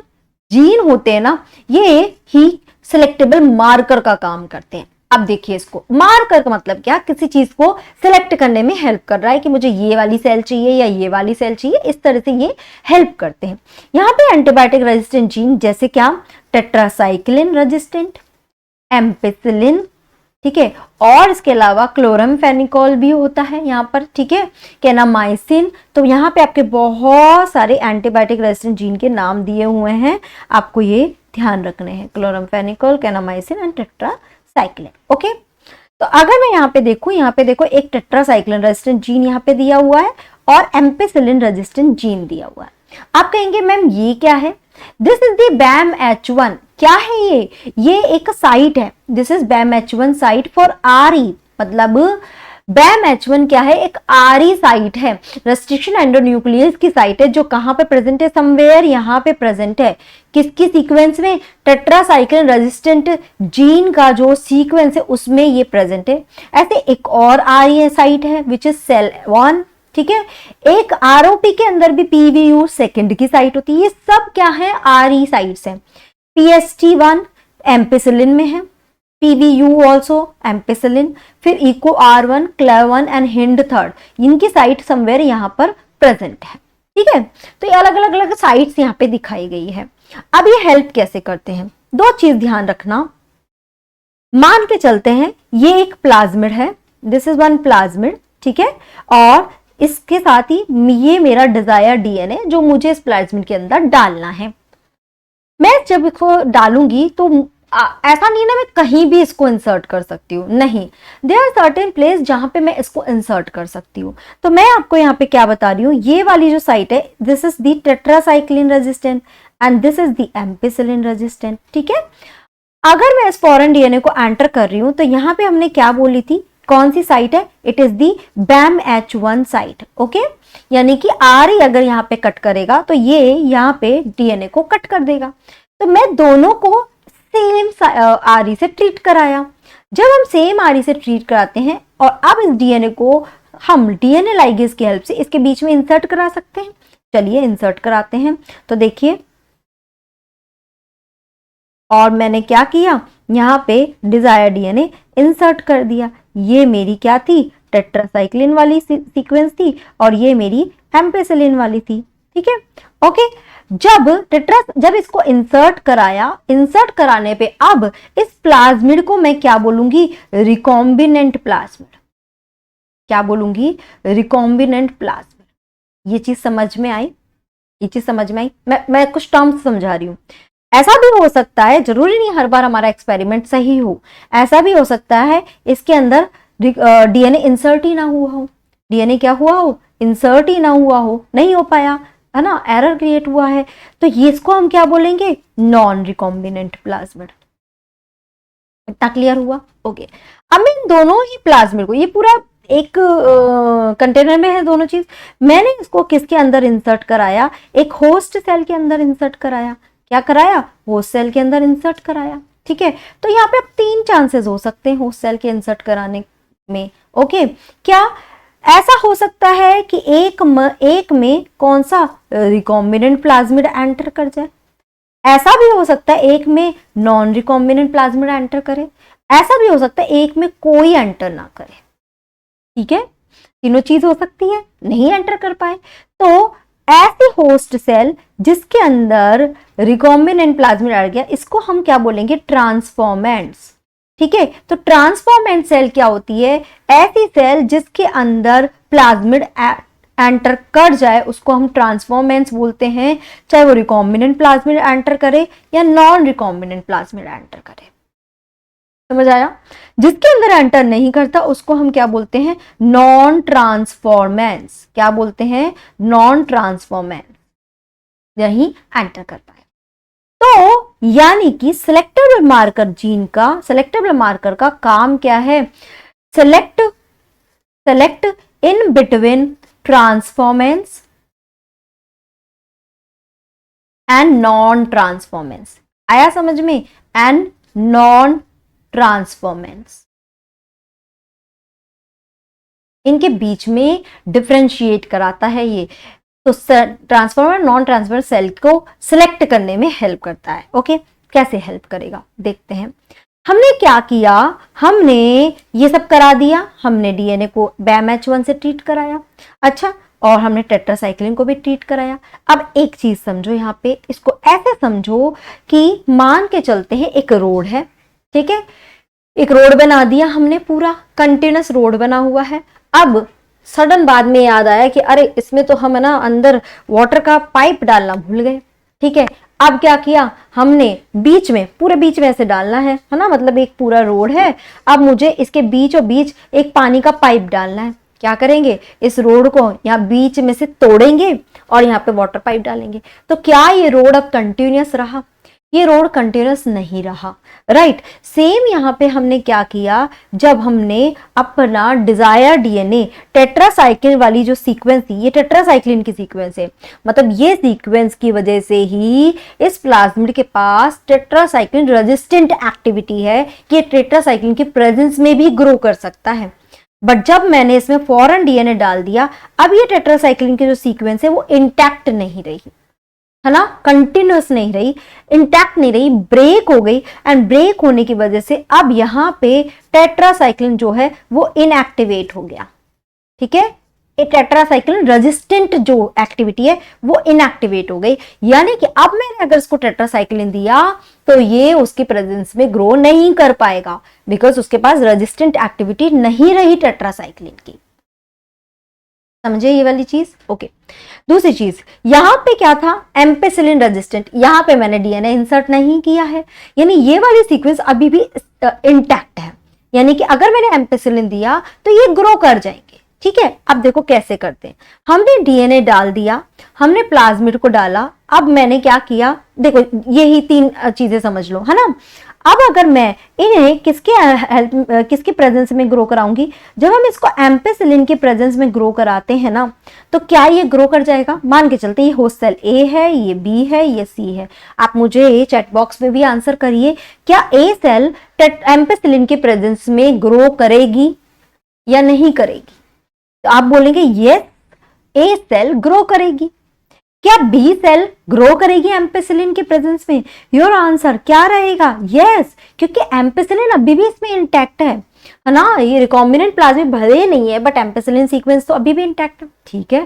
जीन होते हैं ना, ये ही सिलेक्टेबल मार्कर का काम करते हैं। अब देखिए, इसको मार्कर का मतलब क्या, किसी चीज को सिलेक्ट करने में हेल्प कर रहा है कि मुझे ये वाली सेल चाहिए या ये वाली सेल चाहिए, इस तरह से ये हेल्प करते हैं। यहाँ पे एंटीबायोटिक रेजिस्टेंट जीन जैसे क्या, टेट्रासाइक्लिन रेजिस्टेंट, एम्पिसिलिन, ठीक है, और इसके अलावा क्लोरामफेनिकोल भी होता है यहाँ पर, ठीक है, केनामाइसिन। तो यहाँ पे आपके बहुत सारे एंटीबायोटिक रेजिस्टेंट जीन के नाम दिए हुए हैं, आपको ये ध्यान रखने हैं, chloramphenicol, kanamycin and tetracycline. Okay, तो अगर मैं यहाँ पे देखूं, यहाँ पे देखो एक टेट्रासाइक्लिन रेजिस्टेंट जीन यहाँ पे दिया हुआ है और एम्पिसिलिन रेजिस्टेंट जीन दिया हुआ है। आप कहेंगे मैम ये क्या है, दिस इज द BAMH1। क्या है ये एक साइट है, this is BAMH1 site for RE, मतलब बैम H1 क्या है, एक आरई साइट है, रेस्ट्रिक्शन एंडोन्यूक्लियस की साइट है, जो कहां पे प्रेजेंट है, समवेयर यहां पे प्रेजेंट है, किसकी सीक्वेंस में, टेट्रासाइक्लिन रेजिस्टेंट जीन का जो सीक्वेंस है उसमें ये प्रेजेंट है। ऐसे एक और आरई साइट है विच इज सेल 1, ठीक है। एक आरओपी के अंदर भी पीवीयू सेकंड की साइट होती है। ये सब क्या है, आरई साइट्स हैं। PST1 एम्पिसिलिन में है, PVU ऑल्सो एम्पिसिलिन, फिर इको R1, क्लेव1 एंड हिंड थर्ड, इनकी साइट समवेयर यहाँ पर प्रेजेंट है, ठीक है। तो ये अलग अलग अलग साइट्स यहाँ पे दिखाई गई है। अब ये हेल्प कैसे करते हैं, दो चीज ध्यान रखना। मान के चलते हैं ये एक प्लाज्मिड है, दिस इज वन प्लाज्मिड, ठीक है, और इसके साथ ही ये मेरा डिजायर DNA जो मुझे इस प्लाज्मिड के अंदर डालना है। मैं जब इसको डालूंगी तो ऐसा नहीं ना मैं कहीं भी इसको इंसर्ट कर सकती हूँ, नहीं, देयर आर सर्टेन प्लेस जहां पे मैं इसको इंसर्ट कर सकती हूँ। तो मैं आपको यहाँ पे क्या बता रही हूँ, ये वाली जो साइट है, this is the tetracycline resistant and this is the ampicillin resistant, ठीक है। अगर मैं इस फॉरेन DNA को एंटर कर रही हूँ तो यहाँ पे हमने क्या बोली थी, कौन सी साइट है, it is the Bam H1 site, okay. यानी कि RE अगर यहाँ पे कट करेगा तो ये यहाँ पे DNA को कट कर देगा। तो मैं दोनों को सेम RE से ट्रीट कराया। जब हम सेम RE से ट्रीट कराते हैं और अब इस DNA को हम DNA लाइगेज की हेल्प से इसके बीच में इंसर्ट करा सकते हैं। चलिए इंसर्ट कराते हैं। तो देखिए, और मैंने क्या किया, यहाँ पे डिजायर DNA इंसर्ट कर दिया। ये मेरी क्या थी, टेट्रासाइक्लिन वाली सीक्वेंस थी और ये मेरी एम्पिसिलिन वाली थी, ठीक है, ओके। जब इसको इंसर्ट कराया, इंसर्ट कराने पे अब इस प्लाज्मिड को मैं क्या बोलूंगी, रिकॉम्बिनेंट प्लाज्मिड। क्या बोलूंगी, रिकॉम्बिनेंट प्लाज्मिड। ये चीज समझ में आई, ये चीज समझ में आई। मैं कुछ टर्म्स समझा रही हूं। ऐसा भी हो सकता है, जरूरी नहीं हर बार हमारा एक्सपेरिमेंट सही हो, ऐसा भी हो सकता है इसके अंदर DNA इंसर्ट ही ना हुआ हो, DNA क्या हुआ हो, इंसर्ट ही ना हुआ हो, नहीं हो पाया, है ना, एरर क्रिएट हुआ है। तो ये इसको हम क्या बोलेंगे, नॉन रिकॉम्बिनेंट प्लाज्मिड। इतना क्लियर हुआ, ओके। अब इन दोनों ही प्लाज्मिड को, ये पूरा एक कंटेनर में है दोनों चीज, मैंने इसको किसके अंदर इंसर्ट कराया, एक होस्ट सेल के अंदर इंसर्ट कराया। क्या कराया, होस्ट सेल के अंदर इंसर्ट कराया, ठीक है। तो यहाँ पे अब 3 चांसेस हो सकते हैं होस्ट सेल के इंसर्ट कराने में, ओके। क्या ऐसा हो सकता है कि एक में कौन सा, रिकॉम्बिनेंट प्लाज्मिड एंटर कर जाए, ऐसा भी हो सकता है एक में नॉन रिकॉम्बिनेंट प्लाज्मिड एंटर करे, ऐसा भी हो सकता है एक में कोई एंटर ना करे, ठीक है। तीनों चीज हो सकती है, नहीं एंटर कर पाए। तो ऐसे होस्ट सेल जिसके अंदर रिकॉम्बिनेंट प्लाज्मिड आ गया, इसको हम क्या बोलेंगे, ट्रांसफॉर्मेंट्स, ठीक है। तो ट्रांसफॉर्मेंट सेल क्या होती है, ऐसी सेल जिसके अंदर प्लाज्मिड एंटर कर जाए उसको हम ट्रांसफॉर्मेंट्स बोलते हैं, चाहे वो रिकॉम्बिनेंट प्लाज्मिड एंटर करे या नॉन रिकॉम्बिनेंट प्लाज्मिड एंटर करे। समझ आया। जिसके अंदर एंटर नहीं करता उसको हम क्या बोलते हैं, नॉन ट्रांसफॉर्मेंट्स। क्या बोलते हैं, नॉन ट्रांसफॉर्मेंट्स, यही एंटर कर पाए। तो यानी कि सेलेक्टेबल मार्कर जीन का, सेलेक्टेबल मार्कर का काम क्या है, select in between transformants and non transformants. आया समझ में, एंड नॉन ट्रांसफॉर्मेंट्स, इनके बीच में डिफरेंशिएट कराता है ये। तो ट्रांसफॉर्मर नॉन ट्रांसफॉर्मर सेल को सिलेक्ट करने में हेल्प करता है, ओके। कैसे हेल्प करेगा देखते हैं। हमने क्या किया, हमने ये सब करा दिया, हमने DNA को बैम H1 से ट्रीट कराया, अच्छा, और हमने टेट्रासाइक्लिन को भी ट्रीट कराया। अब एक चीज समझो यहाँ पे, इसको ऐसे समझो कि मान के चलते हैं एक रोड है, ठीक है, एक रोड बना दिया हमने, पूरा कंटिन्यूस रोड बना हुआ है। अब सडन बाद में याद आया कि अरे इसमें तो हम ना अंदर वाटर का पाइप डालना भूल गए, ठीक है। अब क्या किया हमने, बीच में, पूरे बीच में ऐसे डालना है ना, मतलब एक पूरा रोड है, अब मुझे इसके बीचों बीच एक पानी का पाइप डालना है। क्या करेंगे, इस रोड को यहाँ बीच में से तोड़ेंगे और यहाँ पे वाटर पाइप डालेंगे। तो क्या ये रोड अब कंटिन्यूस रहा, ये रोड कंटिन्यूस नहीं रहा, राइट। सेम यहाँ पे हमने क्या किया, जब हमने अपना डिजायर डीएनए टेट्रासाइक्लिन वाली जो सीक्वेंस थी, ये टेट्रासाइक्लिन की सीक्वेंस है, मतलब ये सीक्वेंस की वजह से ही इस प्लाज्मिड के पास टेट्रासाइक्लिन रेजिस्टेंट एक्टिविटी है कि ये टेट्रासाइक्लिन के प्रेजेंस में भी ग्रो कर सकता है। बट जब मैंने इसमें फॉरेन डीएनए डाल दिया, अब ये टेट्रासाइक्लिन की जो सीक्वेंस है वो इंटैक्ट नहीं रही, है ना, कंटिन्यूस नहीं रही, इंटैक्ट नहीं रही, ब्रेक हो गई। एंड ब्रेक होने की वजह से अब यहां पे टेट्रासाइक्लिन जो है वो इनएक्टिवेट हो गया, ठीक है। एक टेट्रासाइक्लिन रेजिस्टेंट जो एक्टिविटी है वो इनएक्टिवेट हो गई, यानी कि अब मैंने अगर इसको टेट्रासाइक्लिन दिया तो ये उसकी प्रेजेंस में ग्रो नहीं कर पाएगा, बिकॉज उसके पास रेजिस्टेंट एक्टिविटी नहीं रही टेट्रासाइक्लिन की। समझे ये वाली चीज? ओके। दूसरी चीज, यहां पे क्या था, एम्पेसिलिन रेजिस्टेंट, यहां पे मैंने डीएनए इंसर्ट नहीं किया है, यानी ये वाली सीक्वेंस अभी भी इंटैक्ट है, यानी कि अगर मैंने एम्पेसिलिन दिया तो ये ग्रो कर जाएंगे, ठीक है। अब देखो कैसे करते हैं, हमने डीएनए डाल दिया, हमने प्लाज्मिड को डाला, अब मैंने क्या किया, देखो यही तीन चीजें समझ लो, है ना। अब अगर मैं इन्हें किसके प्रेजेंस में ग्रो कराऊंगी, जब हम इसको एम्पेसिलिन के प्रेजेंस में ग्रो कराते हैं ना, तो क्या ये ग्रो कर जाएगा? मान के चलते ये होस्ट सेल ए है, ये बी है, ये सी है। आप मुझे चैट बॉक्स में भी आंसर करिए, क्या ए सेल एम्पेसिलिन के प्रेजेंस में ग्रो करेगी या नहीं करेगी? तो आप बोलेंगे यस, ए सेल ग्रो करेगी। क्या बी सेल ग्रो करेगी एम्पेसिलिन के प्रेजेंस में? योर आंसर क्या रहेगा? यस, क्योंकि एम्पेसिलिन अभी भी इसमें इंटैक्ट है ना। ये रिकॉम्बिनेंट प्लाज्मिड भले नहीं है, बट एम्पेसिलिन सीक्वेंस तो अभी भी इंटैक्ट है, ठीक है।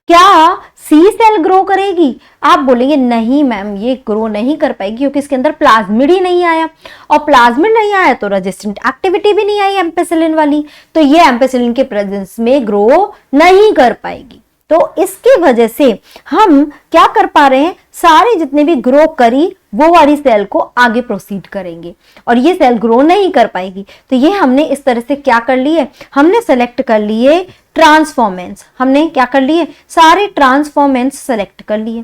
क्या सी सेल ग्रो करेगी? आप बोलेंगे नहीं मैम, ये ग्रो नहीं कर पाएगी क्योंकि इसके अंदर प्लाज्मिड ही नहीं आया, और प्लाज्मिड नहीं आया तो रेजिस्टेंट एक्टिविटी भी नहीं आई एम्पेसिलिन वाली, तो ये एम्पेसिलिन के प्रेजेंस में ग्रो नहीं कर पाएगी। तो इसकी वजह से हम क्या कर पा रहे हैं, सारे जितने भी ग्रो करी वो वाली सेल को आगे प्रोसीड करेंगे, और ये सेल ग्रो नहीं कर पाएगी। तो ये हमने इस तरह से क्या कर लिए, हमने सेलेक्ट कर लिए ट्रांसफॉर्मेंट्स, हमने क्या कर लिए, सारे ट्रांसफॉर्मेंट्स सेलेक्ट कर लिए,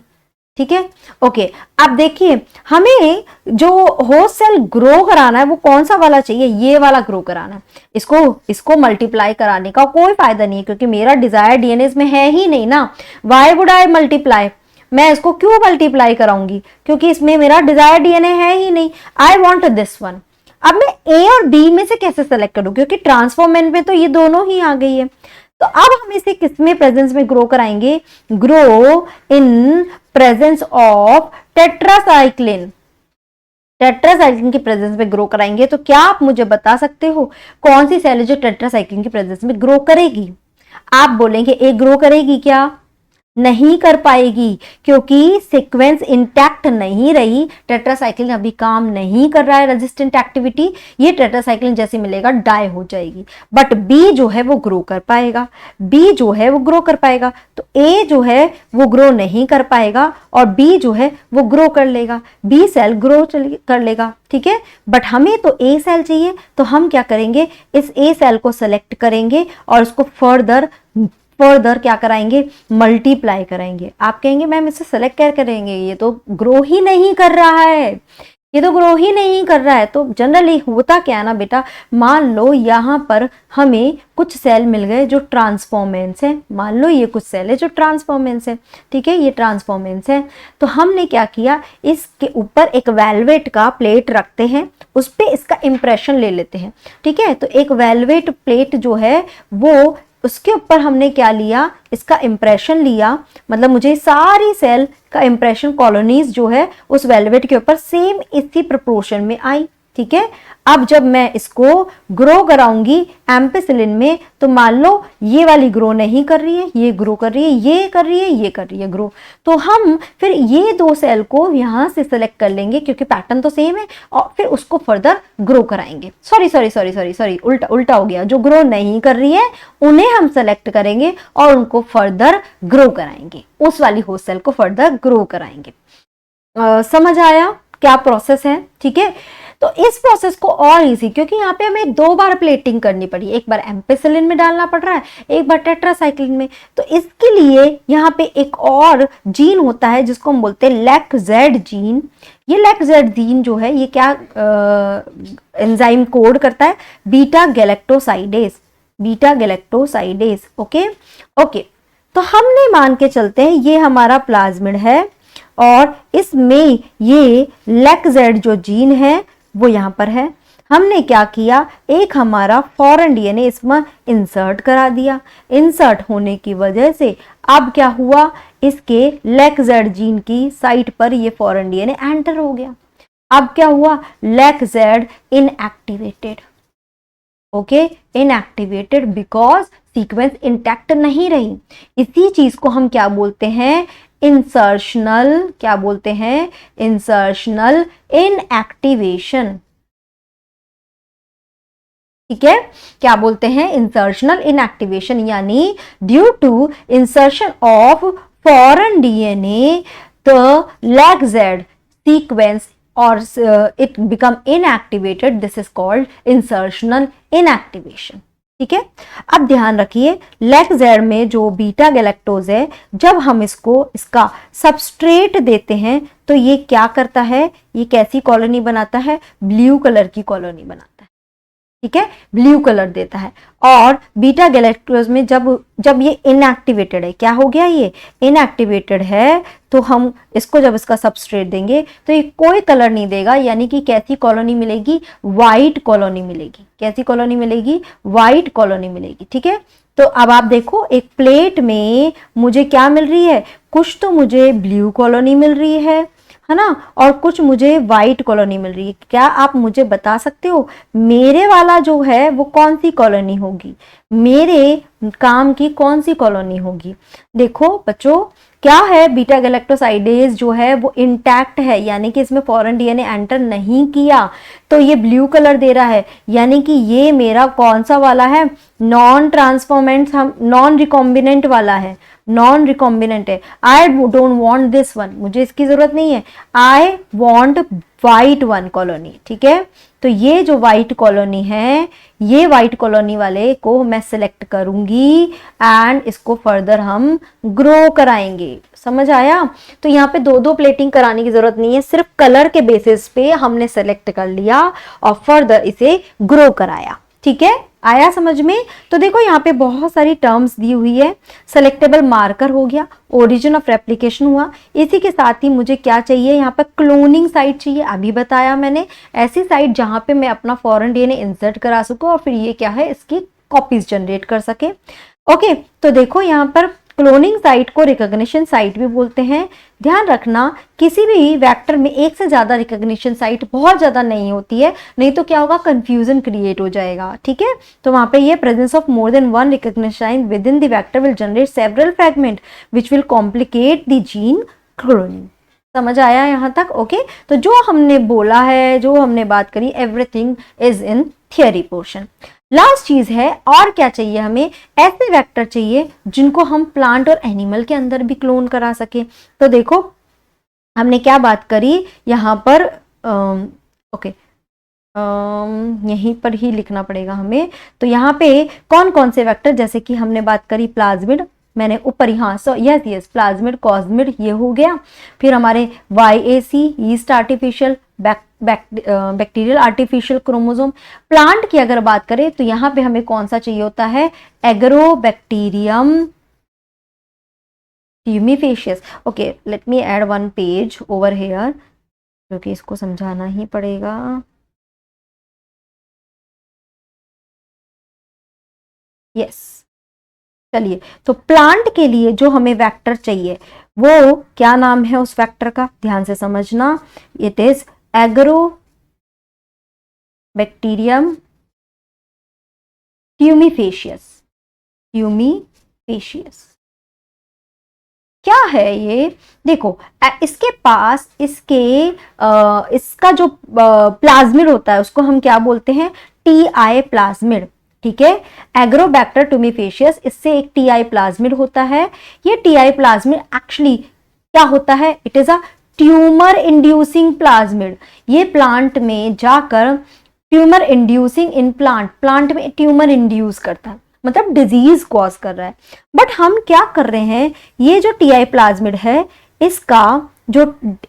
ठीक है। ओके, अब देखिए हमें जो होस्ट सेल ग्रो कराना है वो कौन सा वाला चाहिए, ये वाला ग्रो कराना है। इसको मल्टीप्लाई कराने का कोई फायदा नहीं है, क्योंकि मेरा डिजायर डीएनए में है ही नहीं ना। व्हाई वुड आई मल्टीप्लाई, मैं इसको क्यों मल्टीप्लाई कराऊंगी, क्योंकि इसमें मेरा डिजायर डीएनए है ही नहीं। I want this one. अब मैं ए और बी में से कैसे सेलेक्ट करूं, क्योंकि ट्रांसफॉर्मेंट में तो ये दोनों ही आ गई है। तो अब हम इसे किसमें प्रेजेंस में ग्रो कराएंगे, grow in presence of tetracycline, tetracycline की प्रेजेंस में ग्रो कराएंगे। तो क्या आप मुझे बता सकते हो कौन सी सेल है जो टेट्रासाइक्लिन की प्रेजेंस में ग्रो करेगी? आप बोलेंगे ए ग्रो करेगी, क्या नहीं कर पाएगी, क्योंकि सीक्वेंस इंटैक्ट नहीं रही, टेट्रासाइक्लिन अभी काम नहीं कर रहा है रेजिस्टेंट एक्टिविटी, ये टेट्रासाइक्लिन जैसे मिलेगा डाई हो जाएगी। बट बी जो है वो ग्रो कर पाएगा, बी जो है वो ग्रो कर पाएगा, तो ए जो है वो ग्रो नहीं कर पाएगा और बी जो है वो ग्रो कर लेगा, बी सेल ग्रो कर लेगा, ठीक है। बट हमें तो ए सेल चाहिए, तो हम क्या करेंगे, इस ए सेल को सेलेक्ट करेंगे और उसको फर्दर क्या कराएंगे, मल्टीप्लाई कराएंगे। आप कहेंगे मैम इसे सेलेक्ट क्या करेंगे, ये तो ग्रो ही नहीं कर रहा है, ये तो ग्रो ही नहीं कर रहा है। तो जनरली होता क्या है ना बेटा, मान लो यहाँ पर हमें कुछ सेल मिल गए जो ट्रांसफॉर्मेंट्स है, मान लो ये कुछ सेल है जो ट्रांसफॉर्मेंट्स है, ठीक है, ये ट्रांसफॉर्मेंट्स है। तो हमने क्या किया, इसके ऊपर एक वेलवेट का प्लेट रखते हैं, उस पर इसका इंप्रेशन ले लेते हैं, ठीक है। तो एक वेलवेट प्लेट जो है वो, उसके ऊपर हमने क्या लिया, इसका इंप्रेशन लिया, मतलब मुझे सारी सेल का इंप्रेशन कॉलोनीज जो है उस वेलवेट के ऊपर सेम इसी प्रोपोर्शन में आई, ठीक है। अब जब मैं इसको ग्रो कराऊंगी एम्पेसिलिन में, तो मान लो ये वाली ग्रो नहीं कर रही है, ये ग्रो कर रही है, ये कर रही है, ये कर रही है ग्रो, तो हम फिर ये दो सेल को यहां से सेलेक्ट कर लेंगे क्योंकि पैटर्न तो सेम है, और फिर उसको फर्दर ग्रो कराएंगे। सॉरी, उल्टा हो गया, जो ग्रो नहीं कर रही है उन्हें हम सेलेक्ट करेंगे और उनको फर्दर ग्रो कराएंगे, उस वाली होस्ट सेल को फर्दर ग्रो कराएंगे। समझ आया क्या प्रोसेस है, ठीक है। तो इस प्रोसेस को और इजी, क्योंकि यहाँ पे हमें 2 बार प्लेटिंग करनी पड़ी, एक बार एम्पिसिलिन में डालना पड़ रहा है, एक बार टेट्रासाइक्लिन में। तो इसके लिए यहाँ पे एक और जीन होता है जिसको हम बोलते हैं लैक-जेड जीन। ये लैक-जेड जीन जो है ये क्या एंजाइम कोड करता है, beta galactosidase, beta galactosidase. Okay okay, तो हमने मान के चलते हैं ये हमारा प्लाज्मिड है और इसमें ये लैक-जेड जो जीन है वो यहां पर है। हमने क्या किया, एक हमारा फॉरेन डीएनए इसमें इंसर्ट करा दिया। इंसर्ट होने की वजह से अब क्या हुआ, इसके लैक-जेड जीन की साइट पर ये फॉरेन डीएनए एंटर हो गया। अब क्या हुआ, lack-Z inactivated. Okay, inactivated because sequence intact नहीं रही। इसी चीज को हम क्या बोलते हैं, इंसर्शनल, क्या बोलते हैं, इंसर्शनल इनएक्टिवेशन। ठीक है, क्या बोलते हैं, इंसर्शनल इनएक्टिवेशन, यानी due to insertion of foreign DNA the lac Z sequence or it become inactivated, this is called insertional inactivation। ठीक है, अब ध्यान रखिए लैक-जेड में जो बीटा गैलेक्टोज है, जब हम इसका सबस्ट्रेट देते हैं तो ये क्या करता है, ये कैसी कॉलोनी बनाता है, ब्लू कलर की कॉलोनी बनाता है। ठीक है, ब्लू कलर देता है। और बीटा गैलेक्टोज में जब ये इनएक्टिवेटेड है, क्या हो गया, ये इनएक्टिवेटेड है, तो हम इसको जब इसका सबस्ट्रेट देंगे तो ये कोई कलर नहीं देगा, यानी कि कैसी कॉलोनी मिलेगी, वाइट कॉलोनी मिलेगी। कैसी कॉलोनी मिलेगी, वाइट कॉलोनी मिलेगी। ठीक है, तो अब आप देखो एक प्लेट में मुझे क्या मिल रही है, कुछ तो मुझे ब्लू कॉलोनी मिल रही है ना, और कुछ मुझे व्हाइट कॉलोनी मिल रही है। क्या आप मुझे बता सकते हो मेरे वाला जो है वो कौन सी कॉलोनी होगी, मेरे काम की कौन सी कॉलोनी होगी? देखो बच्चों, क्या है, बीटा गैलेक्टोसाइडेज जो है वो इंटैक्ट है, यानी कि इसमें फॉरेन डीएनए एंटर नहीं किया, तो ये ब्लू कलर दे रहा है, यानी कि ये मेरा कौन सा वाला है, नॉन ट्रांसफॉर्मेंट, हम नॉन रिकॉम्बिनेंट वाला है, नॉन रिकॉम्बिनेंट है। I don't want this one, मुझे इसकी जरूरत नहीं है, I want white one colony. ठीक है, तो ये जो व्हाइट कॉलोनी है, ये व्हाइट कॉलोनी वाले को मैं सिलेक्ट करूंगी एंड इसको फर्दर हम ग्रो कराएंगे। समझ आया? तो यहाँ पे दो प्लेटिंग कराने की जरूरत नहीं है, सिर्फ कलर के बेसिस पे हमने सेलेक्ट कर लिया और फर्दर इसे ग्रो कराया। ठीक है, आया समझ में? तो देखो यहाँ पे बहुत सारी टर्म्स दी हुई है। सेलेक्टेबल मार्कर हो गया, ओरिजिन ऑफ रेप्लिकेशन हुआ, इसी के साथ ही मुझे क्या चाहिए, यहाँ पे क्लोनिंग साइट चाहिए। अभी बताया मैंने, ऐसी साइट जहाँ पे मैं अपना फॉरेन डीएनए इंसर्ट करा सकूं और फिर ये क्या है, इसकी कॉपीज जनरेट कर सके। ओके, तो देखो यहाँ पर क्लोनिंग साइट को रिकॉग्निशन साइट भी बोलते हैं। ध्यान रखना, किसी भी वेक्टर में एक से ज्यादा रिकॉग्निशन साइट बहुत ज्यादा नहीं होती है, नहीं तो क्या होगा, कंफ्यूजन क्रिएट हो जाएगा। ठीक है, तो वहां पे ये presence of more than one recognition with in the vector will generate several fragment which will complicate the gene cloning. समझ आया यहाँ तक? ओके, तो जो हमने बोला है, जो हमने बात करी, everything is in theory portion. Last चीज है, और क्या चाहिए हमें, ऐसे वेक्टर चाहिए जिनको हम प्लांट और एनिमल के अंदर भी क्लोन करा सके। तो देखो हमने क्या बात करी यहाँ पर, यहीं पर ही लिखना पड़ेगा हमें। तो यहाँ पे कौन कौन से वेक्टर, जैसे कि हमने बात करी प्लाज्मिड, मैंने ऊपर यहाँ, सो यस प्लाज्मिड, कॉस्मिड, ये हो गया। फिर हमारे YAC yeast artificial, bacterial artificial chromosome. Plant की अगर बात करें तो यहाँ पे हमें कौन सा चाहिए होता है, Agrobacterium tumefaciens. Okay, let me add one page over here, क्योंकि इसको समझाना ही पड़ेगा। यस, चलिए, तो प्लांट के लिए जो हमें वेक्टर चाहिए वो क्या नाम है उस वेक्टर का, ध्यान से समझना। It is Agrobacterium tumefaciens. Tumefaciens क्या है ये, देखो इसके पास इसका जो प्लाज्मिड होता है उसको हम क्या बोलते हैं, TI प्लाज्मिड। ठीक है, एग्रोबैक्टर ट्यूमीफेशियस, इससे एक TI प्लाज्मिड होता है। ये TI प्लाज्मिड एक्चुअली क्या होता है, it is a tumour inducing plasmid, ये प्लांट में जाकर ट्यूमर इंड्यूसिंग इन प्लांट में ट्यूमर इंड्यूस करता है, मतलब डिजीज कॉज कर रहा है। बट हम क्या कर रहे हैं, ये जो टीआई प्लाज्मिड है इसका जो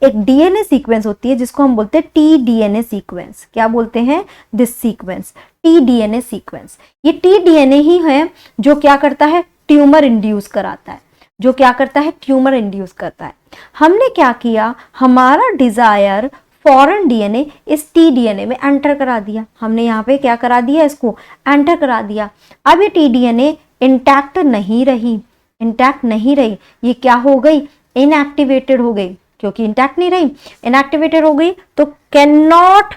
एक डीएनए सीक्वेंस होती है जिसको हम बोलते हैं टी डीएनए सीक्वेंस, क्या बोलते हैं, this sequence T DNA sequence. ये टी डीएनए ही है जो क्या करता है, ट्यूमर इंड्यूस कराता है, जो क्या करता है, ट्यूमर इंड्यूस करता है। हमने क्या किया, हमारा डिजायर फॉरेन डीएनए इस टी डीएनए में एंटर करा दिया, हमने यहाँ पे क्या करा दिया, इसको एंटर करा दिया। अब ये टी डीएनए इंटैक्ट नहीं रही, इंटैक्ट नहीं रही, ये क्या हो गई, इनएक्टिवेटेड हो गई, क्योंकि इंटैक्ट नहीं रही, इनएक्टिवेटेड हो गई तो can not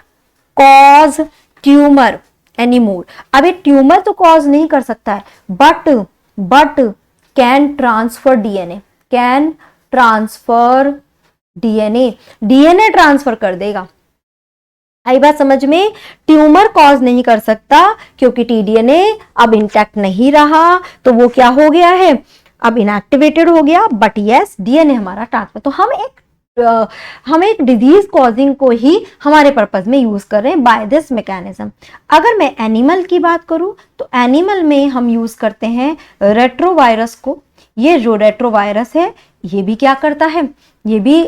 cause tumour anymore. अब ये ट्यूमर तो कॉज नहीं कर सकता है, but can transfer DNA, can transfer DNA, DNA transfer कर देगा। आई बात समझ में, ट्यूमर कॉज नहीं कर सकता क्योंकि टीडीएनए अब इंटैक्ट नहीं रहा, तो वो क्या हो गया है, अब इनएक्टिवेटेड हो गया, बट यस डीएनए हमारा ट्रांसफर। तो हम एक डिजीज कॉजिंग को ही हमारे पर्पज में यूज कर रहे हैं बाय दिस मैकेनिज्म। अगर मैं एनिमल की बात करूं तो एनिमल में हम यूज करते हैं रेट्रोवायरस को। ये जो रेट्रोवायरस है ये भी क्या करता है, ये भी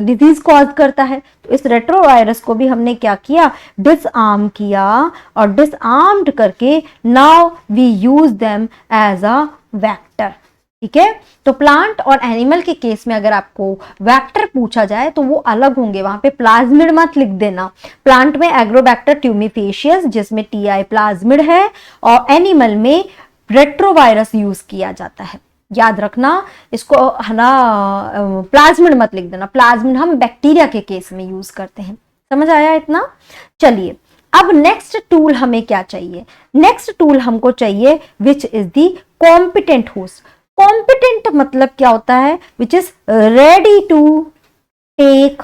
डिजीज कॉज करता है। तो इस रेट्रोवायरस को भी हमने क्या किया, डिसआर्म किया, और डिसआर्म्ड करके now we use them as a vector. ठीक है, तो प्लांट और एनिमल के केस में अगर आपको वेक्टर पूछा जाए तो वो अलग होंगे, वहां पे प्लाज्मिड मत लिख देना। प्लांट में एग्रोबैक्टर ट्यूमिफेशियस जिसमें टीआई प्लाज्मिड है, और एनिमल में रेट्रोवायरस यूज किया जाता है। याद रखना इसको, है ना, प्लाज्मिड मत लिख देना, प्लाज्मिड हम बैक्टीरिया के केस में यूज करते हैं। समझ आया इतना? चलिए अब नेक्स्ट टूल हमें क्या चाहिए, नेक्स्ट टूल हमको चाहिए which is the competent host. Competent मतलब क्या होता है, which is ready to take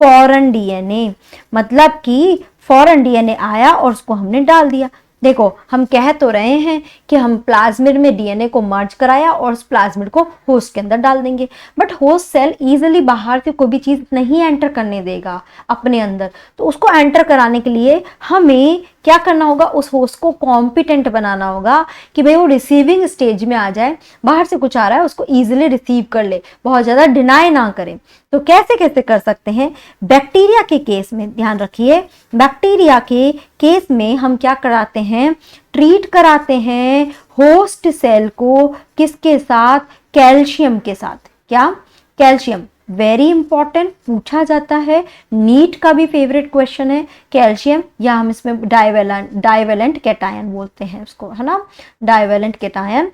foreign DNA, मतलब कि फॉरेन डीएनए आया और उसको हमने डाल दिया। देखो हम कह तो रहे हैं कि हम प्लाज्मिड में डीएनए को मर्ज कराया और उस प्लाज्मिड को होस्ट के अंदर डाल देंगे, बट होस्ट सेल इजीली बाहर से कोई भी चीज नहीं एंटर करने देगा अपने अंदर। तो उसको एंटर कराने के लिए हमें क्या करना होगा, उस होस्ट को कॉम्पिटेंट बनाना होगा कि भाई वो रिसीविंग स्टेज में आ जाए, बाहर से कुछ आ रहा है उसको इजीली रिसीव कर ले, बहुत ज्यादा डिनाई ना करे। तो कैसे कैसे कर सकते हैं, बैक्टीरिया के केस में ध्यान रखिए, बैक्टीरिया के केस में हम क्या कराते हैं, ट्रीट कराते हैं होस्ट सेल को किसके साथ, कैल्शियम के साथ। क्या, कैल्शियम, वेरी इंपॉर्टेंट, पूछा जाता है, नीट का भी फेवरेट क्वेश्चन है कैल्शियम, या हम इसमें डाइवेलेंट कैटायन बोलते हैं उसको, है ना, डाइवेलेंट कैटायन।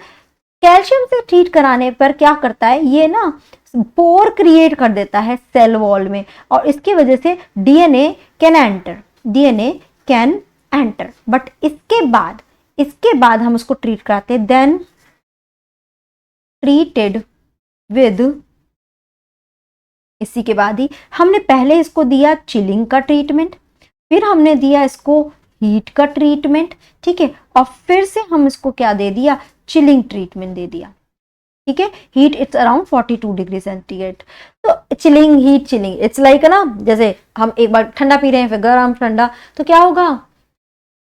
कैल्शियम से ट्रीट कराने पर क्या करता है, ये ना पोर क्रिएट कर देता है सेल वॉल में, और इसकी वजह से DNA can enter, DNA can enter. But इसके बाद हम उसको ट्रीट कराते हैं, देन ट्रीटेड विद, इसी के बाद ही हमने पहले इसको दिया चिलिंग का ट्रीटमेंट, फिर हमने दिया इसको हीट का ट्रीटमेंट, ठीक है, और फिर से हम इसको क्या दे दिया, चिलिंग ट्रीटमेंट दे दिया। ठीक है, heat it's around 42 degree centigrade. तो chilling, heat, chilling it's like ना, जैसे हम एक बार ठंडा पी रहे हैं फिर गर्म ठंडा, तो क्या होगा,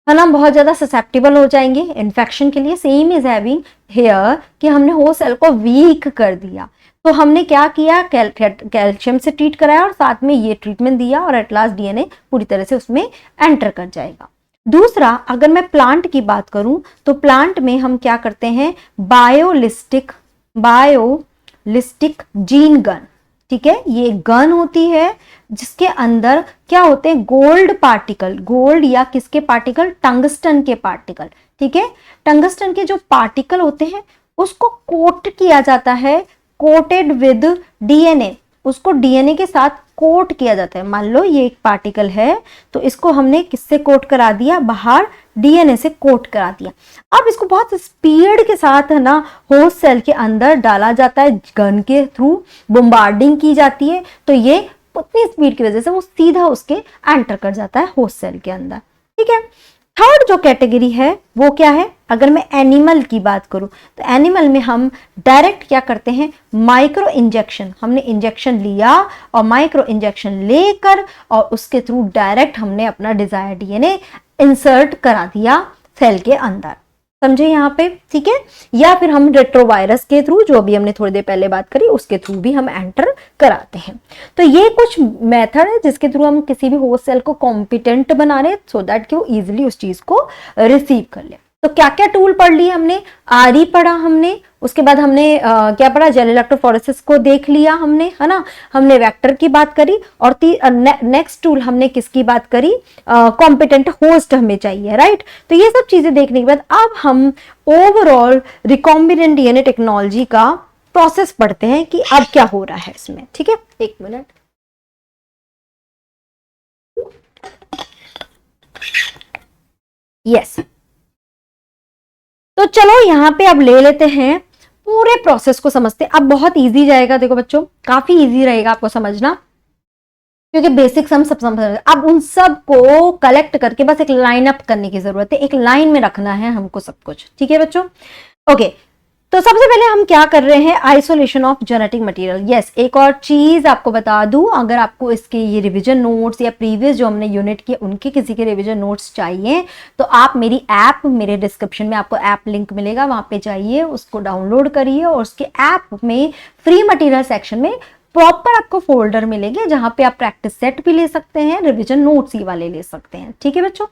है ना, बहुत ज्यादा ससेप्टेबल हो जाएंगे इन्फेक्शन के लिए। सेम इज हैविंग हेयर कि हमने होस्ट सेल को वीक कर दिया, तो हमने क्या किया, कैल्शियम से ट्रीट कराया और साथ में ये ट्रीटमेंट दिया, और एट लास्ट डीएनए पूरी तरह से उसमें एंटर कर जाएगा। दूसरा, अगर मैं प्लांट की बात करूं तो प्लांट में हम क्या करते हैं, बायोलिस्टिक जीन गन। ठीक है, ये गन होती है जिसके अंदर क्या होते हैं, गोल्ड पार्टिकल, गोल्ड या किसके पार्टिकल, टंगस्टन के पार्टिकल। ठीक है, टंगस्टन के जो पार्टिकल होते हैं उसको कोट किया जाता है, कोटेड विद डीएनए, उसको डीएनए के साथ कोट किया जाता है। मान लो ये एक पार्टिकल है तो इसको हमने किससे कोट करा दिया, बाहर डीएनए से कोट करा दिया। अब इसको बहुत स्पीड के साथ, है ना, होस्ट सेल के अंदर डाला जाता है, गन के थ्रू बम्बार्डिंग की जाती है, तो ये उतनी स्पीड की वजह से वो सीधा उसके एंटर कर जाता है होस्ट सेल के अंदर। ठीक है, थर्ड जो कैटेगरी है वो क्या है, अगर मैं एनिमल की बात करूं तो एनिमल में हम डायरेक्ट क्या करते हैं, माइक्रो इंजेक्शन, हमने इंजेक्शन लिया और माइक्रो इंजेक्शन लेकर और उसके थ्रू डायरेक्ट हमने अपना डिजायर डीएनए इंसर्ट करा दिया सेल के अंदर, समझे यहाँ पे, ठीक है। या फिर हम रेट्रोवायरस के थ्रू, जो भी हमने थोड़ी देर पहले बात करी, उसके थ्रू भी हम एंटर कराते हैं। तो ये कुछ मेथड है जिसके थ्रू हम किसी भी होस्ट सेल को कॉम्पिटेंट बना रहे, सो दैट कि वो इजिली उस चीज को रिसीव कर ले। तो क्या क्या टूल पढ़ लिए हमने, आरई पढ़ा हमने, उसके बाद हमने क्या पढ़ा, जेल इलेक्ट्रोफोरेसिस को देख लिया हमने, है ना, हमने वेक्टर की बात करी, और नेक्स्ट टूल हमने किसकी बात करी, कॉम्पिटेंट होस्ट हमें चाहिए, राइट। तो ये सब चीजें देखने के बाद अब हम ओवरऑल रिकॉम्बिनेंट डीएनए टेक्नोलॉजी का प्रोसेस पढ़ते हैं कि अब क्या हो रहा है इसमें, ठीक है। एक मिनट, यस। तो चलो यहाँ पे अब ले लेते हैं पूरे प्रोसेस को समझते हैं। अब बहुत इजी जाएगा, देखो बच्चों, काफी इजी रहेगा आपको समझना, क्योंकि बेसिक्स हम सब समझ रहे हैं। अब उन सब को कलेक्ट करके बस एक लाइन अप करने की जरूरत है, एक लाइन में रखना है हमको सब कुछ, ठीक है बच्चों। ओके, तो सबसे पहले हम क्या कर रहे हैं, isolation of genetic material. Yes, एक और चीज आपको बता दूं, अगर आपको इसके ये रिवीजन नोट्स या प्रीवियस जो हमने यूनिट किए उनके किसी के रिवीजन नोट्स चाहिए तो आप मेरी ऐप, मेरे डिस्क्रिप्शन में आपको ऐप लिंक मिलेगा, वहां पे जाइए, उसको डाउनलोड करिए, और उसके ऐप में फ्री मटेरियल सेक्शन में प्रॉपर आपको फोल्डर मिलेंगे जहां पे आप प्रैक्टिस सेट भी ले सकते हैं, रिवीजन नोट्स ही वाले ले सकते हैं, ठीक है बच्चों।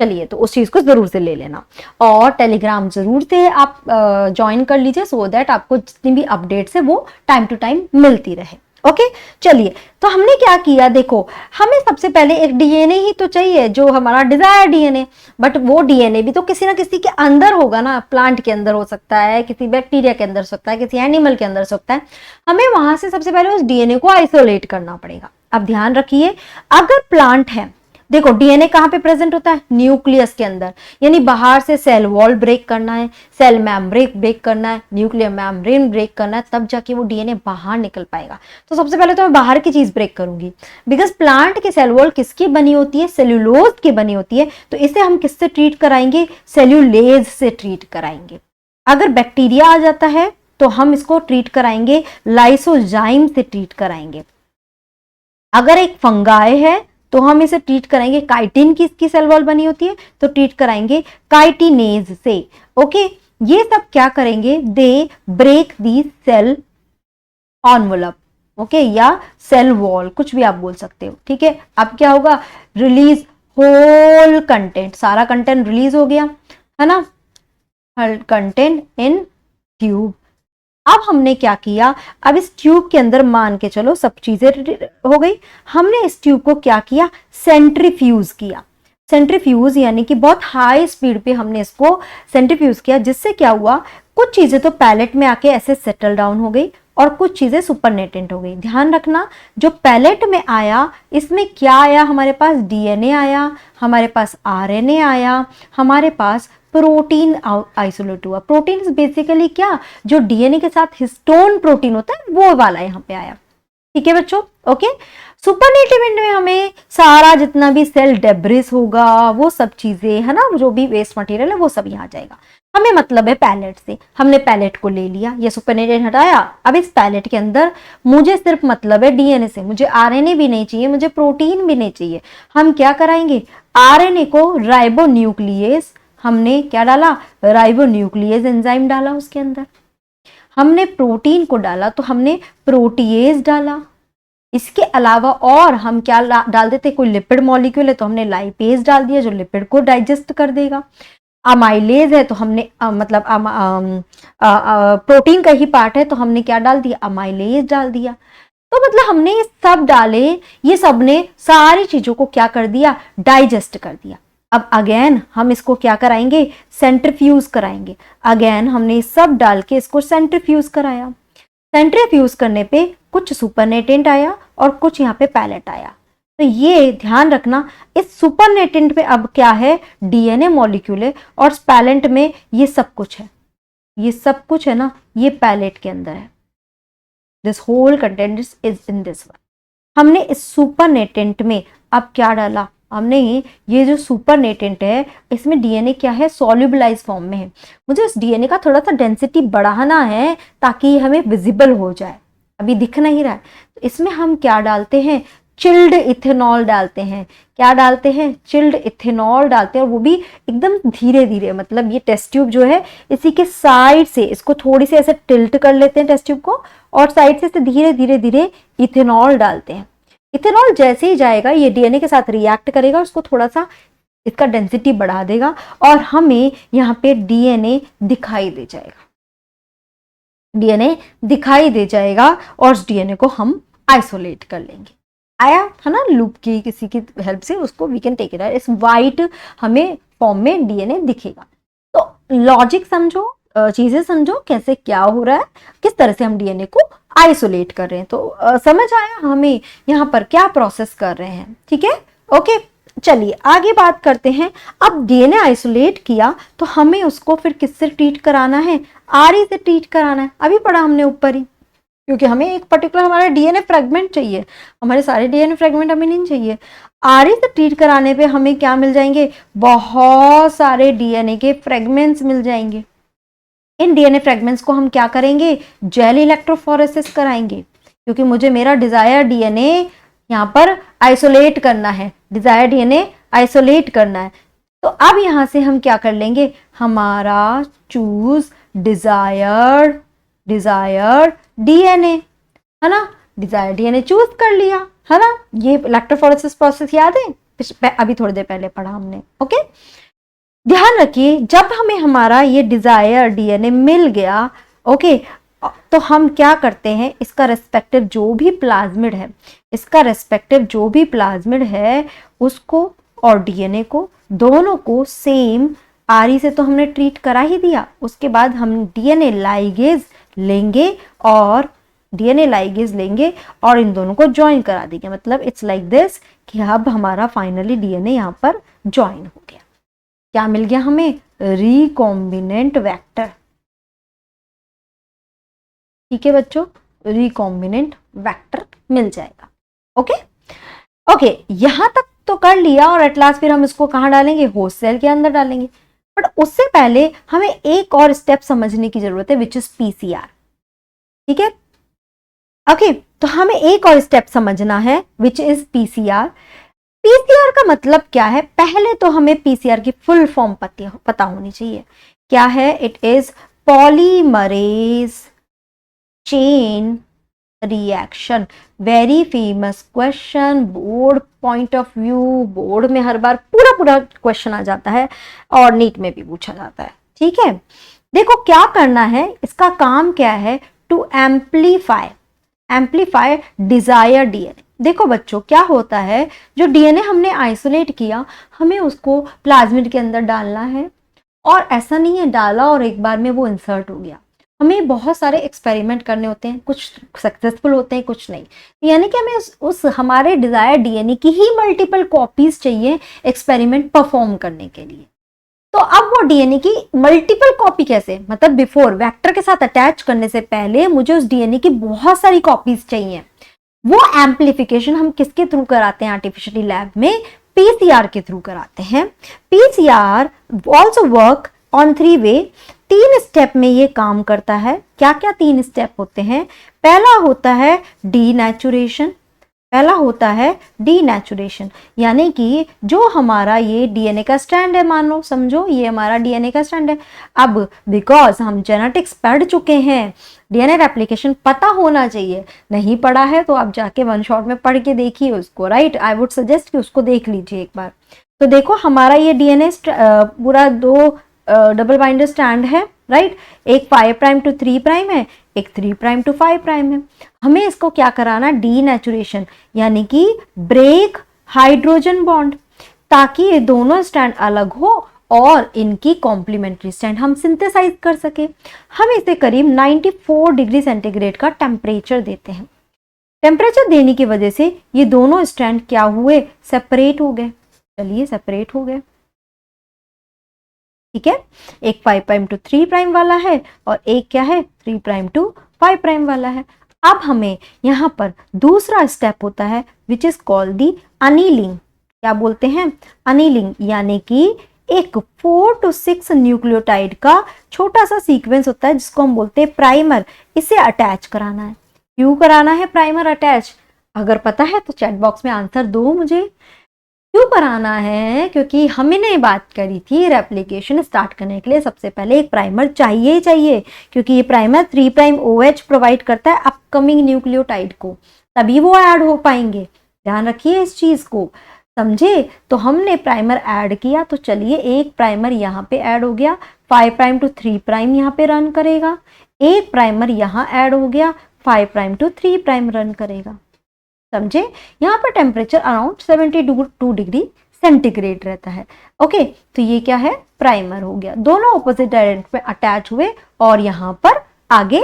चलिए, तो उस चीज को जरूर से ले लेना, और टेलीग्राम जरूर से आप ज्वाइन कर लीजिए, सो दैट आपको जितनी भी अपडेट्स है वो टाइम टू टाइम मिलती रहे। ओके, चलिए, तो हमने क्या किया, देखो, हमें सबसे पहले एक डीएनए ही तो चाहिए जो हमारा डिजायर डीएनए, बट वो डीएनए भी तो किसी ना किसी के अंदर होगा ना, प्लांट के अंदर हो सकता है, किसी बैक्टीरिया के अंदर हो सकता है, किसी एनिमल के अंदर हो सकता है। हमें वहां से सबसे पहले उस डीएनए को आइसोलेट करना पड़ेगा। अब ध्यान रखिए, अगर प्लांट है, देखो डीएनए कहां पे प्रेजेंट होता है, न्यूक्लियस के अंदर, यानी बाहर से सेल वॉल ब्रेक करना है, सेल मेम्ब्रेन ब्रेक करना है, न्यूक्लियर मेम्ब्रेन ब्रेक करना है, तब जाके वो डीएनए बाहर निकल पाएगा। तो सबसे पहले तो मैं बाहर की चीज ब्रेक करूंगी, बिकॉज प्लांट की सेल वॉल किसकी बनी होती है, सेल्यूलोज की बनी होती है, तो इसे हम किससे ट्रीट कराएंगे, सेल्यूलेज से ट्रीट कराएंगे। अगर बैक्टीरिया आ जाता है तो हम इसको ट्रीट कराएंगे लाइसोजाइम से ट्रीट कराएंगे। अगर एक फंगाई है तो हम इसे ट्रीट कराएंगे, काइटिन की इसकी सेल वॉल बनी होती है तो ट्रीट कराएंगे काइटिनेज से। ओके, ये सब क्या करेंगे, they break the cell envelope, okay, या सेल वॉल, कुछ भी आप बोल सकते हो, ठीक है। अब क्या होगा, रिलीज होल कंटेंट, सारा कंटेंट रिलीज हो गया, है ना, कंटेंट इन ट्यूब। अब हमने क्या किया, अब इस ट्यूब के अंदर मान के चलो सब चीजें हो गई, हमने इस ट्यूब को क्या किया, सेंट्रीफ्यूज किया। सेंट्रीफ्यूज यानी कि बहुत हाई स्पीड पे हमने इसको सेंट्रीफ्यूज किया, जिससे क्या हुआ, कुछ चीजें तो पैलेट में आके ऐसे सेटल डाउन हो गई और कुछ चीजें सुपरनेटेंट हो गई। ध्यान रखना, जो पैलेट में आया इसमें क्या आया, हमारे पास डीएनए आया, हमारे पास आरएनए आया, हमारे पास प्रोटीन आइसोलेट हुआ। प्रोटीन बेसिकली क्या, जो डीएनए के साथ हिस्टोन प्रोटीन होता है वो वाला यहाँ पे आया, ठीक है बच्चों। ओके, सुपरनेटिव में हमें सारा जितना भी सेल डेब्रिस होगा वो सब चीजें, है ना, जो भी वेस्ट मटेरियल है वो सब यहाँ आ जाएगा। हमें मतलब है पैलेट से, हमने पैलेट को ले लिया, ये सुपरनेटिव हटाया। अब इस पैलेट के अंदर मुझे सिर्फ मतलब है डीएनए से, मुझे आरएनए भी नहीं चाहिए, मुझे प्रोटीन भी नहीं चाहिए। हम क्या कराएंगे, आरएनए को राइबोन्यूक्लियेज, हमने क्या डाला, राइबोन्यूक्लियेज एंजाइम डाला उसके अंदर। हमने प्रोटीन को डाला तो हमने प्रोटीएज डाला। इसके अलावा और हम क्या डाल देते, कोई लिपिड मॉलिक्यूल है तो हमने लाइपेज डाल दिया जो लिपिड को डाइजेस्ट कर देगा। अमाइलेज है तो हमने मतलब प्रोटीन का ही पार्ट है तो हमने क्या डाल दिया, अमाइलेज डाल दिया। तो मतलब हमने ये सब डाले, ये सब ने सारी चीजों को क्या कर दिया, डाइजेस्ट कर दिया। अब अगेन हम इसको क्या कराएंगे, सेंट्रीफ्यूज कराएंगे। अगेन हमने सब डाल के इसको सेंट्रीफ्यूज कराया। सेंट्रीफ्यूज करने पे कुछ सुपरनेटेंट आया और कुछ यहाँ पे पैलेट आया। तो ये ध्यान रखना, इस सुपरनेटेंट पे अब क्या है, डीएनए मॉलिक्यूल है, और पैलेट में ये सब कुछ है, ये सब कुछ है ना, ये पैलेट के अंदर है। This whole content is in this one. हमने इस सुपरनेटेंट में अब क्या डाला, हमने ये जो सुपरनेटेंट है इसमें डीएनए क्या है, सॉल्युबलाइज फॉर्म में है। मुझे इस डीएनए का थोड़ा सा डेंसिटी बढ़ाना है ताकि हमें विजिबल हो जाए, अभी दिख नहीं रहा है। तो इसमें हम क्या डालते हैं, चिल्ड इथेनॉल डालते हैं। क्या डालते हैं, चिल्ड इथेनॉल डालते हैं, और वो भी एकदम धीरे धीरे। मतलब ये टेस्ट ट्यूब जो है इसी के साइड से इसको थोड़ी सी ऐसे टिल्ट कर लेते हैं टेस्ट ट्यूब को, और साइड से इसे धीरे धीरे धीरे इथेनॉल डालते हैं। इथेनॉल जैसे ही जाएगा ये डीएनए के साथ रिएक्ट करेगा, उसको थोड़ा सा इसका डेंसिटी बढ़ा देगा और हमें यहाँ पे डीएनए दिखाई दे जाएगा। डीएनए दिखाई दे जाएगा और उस डीएनए को हम आइसोलेट कर लेंगे। आया है ना, लूप की किसी की हेल्प से उसको वी कैन टेक इट, इस वाइट हमें फॉर्म में डीएनए दिखेगा। तो लॉजिक समझो, चीजें समझो कैसे क्या हो रहा है, किस तरह से हम डीएनए को आइसोलेट कर रहे हैं। तो समझ आया हमें यहाँ पर क्या प्रोसेस कर रहे हैं, ठीक है। ओके, चलिए आगे बात करते हैं। अब डीएनए आइसोलेट किया तो हमें उसको फिर किससे ट्रीट कराना है, आरई से ट्रीट कराना है। अभी पढ़ा हमने ऊपर ही, क्योंकि हमें एक पर्टिकुलर हमारा डीएनए फ्रेगमेंट चाहिए, हमारे सारे डीएनए फ्रेगमेंट हमें नहीं चाहिए। आरई से ट्रीट कराने पे हमें क्या मिल जाएंगे, बहुत सारे डीएनए के फ्रेगमेंट्स मिल जाएंगे। इन डीएनए फ्रेगमेंट्स को हम क्या करेंगे, जेल इलेक्ट्रोफोरेसिस कराएंगे, क्योंकि मुझे मेरा डिजायर डीएनए यहाँ पर आइसोलेट करना है, डिजायर डीएनए आइसोलेट करना है। तो अब यहां से हम क्या कर लेंगे, हमारा चूज डिजायर्ड डीएनए, है ना, डिजायर्ड डीएनए चूज कर लिया, है ना। ये इलेक्ट्रोफोरेसिस प्रोसेस याद है, अभी थोड़ी देर पहले पढ़ा हमने। ओके, ध्यान रखिए जब हमें हमारा ये डिजायर डीएनए मिल गया, ओके, तो हम क्या करते हैं, इसका रेस्पेक्टिव जो भी प्लाज्मिड है, इसका रेस्पेक्टिव जो भी प्लाज्मिड है उसको और डीएनए को, दोनों को सेम आरई से तो हमने ट्रीट करा ही दिया। उसके बाद हम डीएनए लाइगेज लेंगे और इन दोनों को ज्वाइन करा देंगे। मतलब इट्स लाइक दिस कि अब हमारा फाइनली डीएनए यहाँ पर ज्वाइन हो गया। क्या मिल गया हमें, रिकॉम्बिनेंट वेक्टर। ठीक है बच्चों, रिकॉम्बिनेंट वेक्टर मिल जाएगा। ओके, यहां तक तो कर लिया, और एट लास्ट फिर हम इसको कहां डालेंगे, होस्ट सेल के अंदर डालेंगे। बट उससे पहले हमें एक और स्टेप समझने की जरूरत है, विच इज पीसीआर। ठीक है, ओके, तो हमें एक और स्टेप समझना है, विच इज पीसीआर। पीसीआर का मतलब क्या है, पहले तो हमें पीसीआर की फुल फॉर्म पता होनी चाहिए। क्या है, it is polymerase chain reaction. Very famous question, board point of view, board में हर बार पूरा क्वेश्चन आ जाता है और नीट में भी पूछा जाता है। ठीक है, देखो क्या करना है, इसका काम क्या है, टू एम्पलीफाई डिजायर डीएनए। देखो बच्चों क्या होता है, जो डीएनए हमने आइसोलेट किया, हमें उसको प्लाज्मिड के अंदर डालना है, और ऐसा नहीं है डाला और एक बार में वो इंसर्ट हो गया। हमें बहुत सारे एक्सपेरिमेंट करने होते हैं, कुछ सक्सेसफुल होते हैं, कुछ नहीं। यानी कि हमें उस हमारे डिजायर डीएनए की ही मल्टीपल कॉपीज चाहिए एक्सपेरिमेंट परफॉर्म करने के लिए। तो अब वो डीएनए की मल्टीपल कॉपी कैसे, मतलब बिफोर वेक्टर के साथ अटैच करने से पहले मुझे उस डीएनए की बहुत सारी कॉपीज चाहिए। वो एम्प्लीफिकेशन हम किसके थ्रू कराते हैं आर्टिफिशियली लैब में, पीसीआर के थ्रू कराते हैं। PCR also work on 3 way, 3 step में ये काम करता है। क्या क्या 3 स्टेप होते हैं, पहला होता है डीनेचुरेशन, यानी कि जो हमारा ये डीएनए का स्ट्रैंड है, मान लो समझो ये हमारा डीएनए का स्ट्रैंड है। अब बिकॉज हम जेनेटिक्स पढ़ चुके हैं, डीएनए रेप्लिकेशन पता होना चाहिए, नहीं पढ़ा है तो आप जाके वन शॉट में पढ़ के देखिए उसको, राइट। आई वुड सजेस्ट कि उसको देख लीजिए एक बार। तो देखो हमारा ये डीएनए पूरा 2 डबल बाइंडर स्ट्रैंड है, राइट। एक 5 प्राइम टू 3 प्राइम है, एक 3 प्राइम टू 5 प्राइम है। हमें इसको क्या कराना, डीनेचुरेशन, यानी कि ब्रेक हाइड्रोजन बॉन्ड, ताकि ये दोनों स्ट्रैंड अलग हो और इनकी कॉम्प्लीमेंट्री स्ट्रैंड हम सिंथेसाइज कर सके। हम इसे करीब 94 डिग्री सेंटीग्रेड का टेम्परेचर देते हैं। टेम्परेचर देने की वजह से ये दोनों स्ट्रैंड क्या हुए, सेपरेट हो गए। चलिए सेपरेट हो गए, ठीक है। एक 5 प्राइम टू 3 प्राइम वाला है और एक क्या है 3 प्राइम टू 5 प्राइम वाला है। अब हमें यहाँ पर दूसरा स्टेप होता है which is called the annealing. क्या बोलते हैं, अनिलिंग, यानी कि एक 4 to 6 न्यूक्लियोटाइड का छोटा सा सीक्वेंस होता है जिसको हम बोलते हैं प्राइमर, इसे अटैच कराना है। क्यों कराना है प्राइमर अटैच? अगर पता है तो चैट बॉक्स में आंसर दो मुझे। क्यों कराना है? क्योंकि हमने बात करी थी रेप्लिकेशन स्टार्ट करने के लिए सबसे पहले एक प्राइमर चाहिए ही चाहिए, क्योंकि ये प्राइमर 3' OH प्रोवाइड करता है अपकमिंग न्यूक्लियोटाइड को, तभी वो ऐड हो पाएंगे। ध्यान रखिए इस चीज को, समझे? तो हमने प्राइमर ऐड किया, तो चलिए एक प्राइमर यहाँ पे ऐड हो गया, 5' to 3' यहाँ पे रन करेगा। एक प्राइमर यहाँ ऐड हो गया, 5' to 3' रन करेगा। समझे? यहाँ पर टेम्परेचर अराउंड 72 डिग्री सेंटीग्रेड रहता है। ओके, तो ये क्या है, प्राइमर हो गया। दोनों ऑपोजिट डायरेक्शन में अटैच हुए और यहाँ पर आगे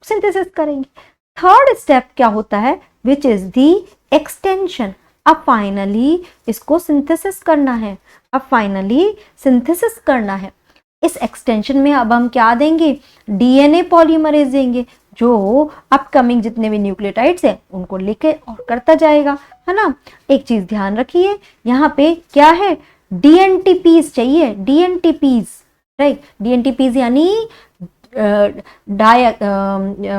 सिंथेसिस करेंगे। थर्ड स्टेप क्या होता है, विच इज दी एक्सटेंशन। अब फाइनली इसको सिंथेसिस करना है, अब फाइनली सिंथेसिस करना है। इस एक्सटेंशन में अब हम क्या देंगे, डीएनए पॉलीमरेज देंगे, जो अपकमिंग जितने भी न्यूक्लियोटाइड्स हैं उनको लेके और करता जाएगा, है ना। एक चीज ध्यान रखिए, यहाँ पे क्या है, डीएनटीपीज चाहिए, डीएनटीपीज, राइट। डीएनटीपीज यानी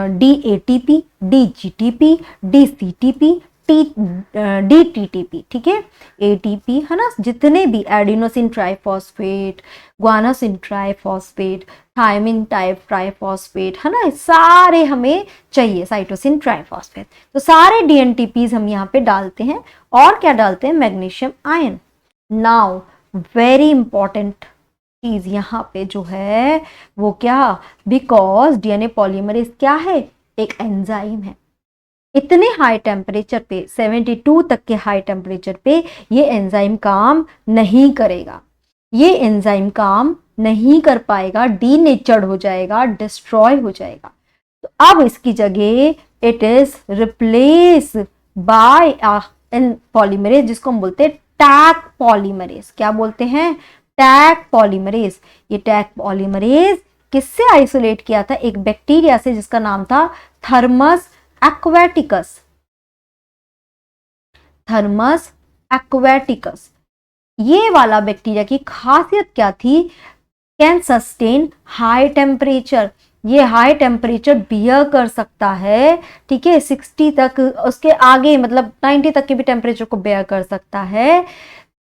डीएटीपी, डीजीटीपी, डीसीटीपी, डीटीटीपी, ठीक है। एटीपी है ना, जितने भी adenosine triphosphate, guanosine triphosphate, thymine type triphosphate, है ना, सारे हमें चाहिए, साइटोसिन ट्राइफॉस्फेट। तो सारे डीएनटीपीज हम यहाँ पे डालते हैं। और क्या डालते हैं, magnesium ion. Now very important चीज यहाँ पे जो है वो क्या, बिकॉज डीएनए पॉलीमरेज क्या है, एक एंजाइम है। इतने हाई टेम्परेचर पे, 72 तक के हाई टेम्परेचर पे ये एंजाइम काम नहीं करेगा, ये एंजाइम काम नहीं कर पाएगा, डीनेचर्ड हो जाएगा, डिस्ट्रॉय हो जाएगा। तो अब इसकी जगह it is replace by an polymerase, जिसको हम बोलते हैं टैक पॉलीमरेज। क्या बोलते हैं, टैक पॉलीमरेज। ये टैक पॉलीमरेज किससे आइसोलेट किया था, एक बैक्टीरिया से जिसका नाम था थर्मस एक्वेटिकस, थर्मस एक्वेटिकस। ये वाला बैक्टीरिया की खासियत क्या थी, कैन सस्टेन हाई टेम्परेचर, ये हाई टेम्परेचर बियर कर सकता है, ठीक है, 60 तक, उसके आगे मतलब 90 तक के भी टेम्परेचर को बेयर कर सकता है,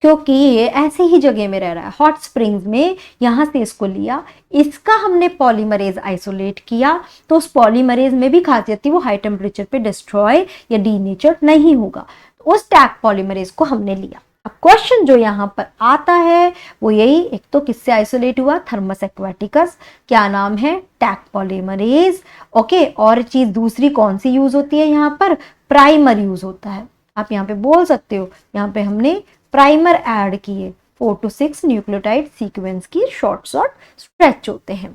क्योंकि ये ऐसे ही जगह में रह रहा है, हॉट स्प्रिंग्स में। यहां से इसको लिया, इसका हमने पॉलीमरेज आइसोलेट किया, तो उस पॉलीमरेज में भी खासियत थी, वो हाई टेम्परेचर पे डिस्ट्रॉय या डीनेचर नहीं होगा। तो उस टैक पॉलीमरेज को हमने लिया। अब क्वेश्चन जो यहाँ पर आता है वो यही, एक तो किससे आइसोलेट हुआ, थर्मस एक्वेटिकस, क्या नाम है, टैक पॉलीमरेज। ओके, और चीज दूसरी कौन सी यूज होती है यहाँ पर, प्राइमर यूज होता है। आप यहाँ पे बोल सकते हो, यहाँ पे हमने प्राइमर ऐड किए, 4 to 6 न्यूक्लियोटाइड सीक्वेंस की शॉर्ट स्ट्रेच होते हैं।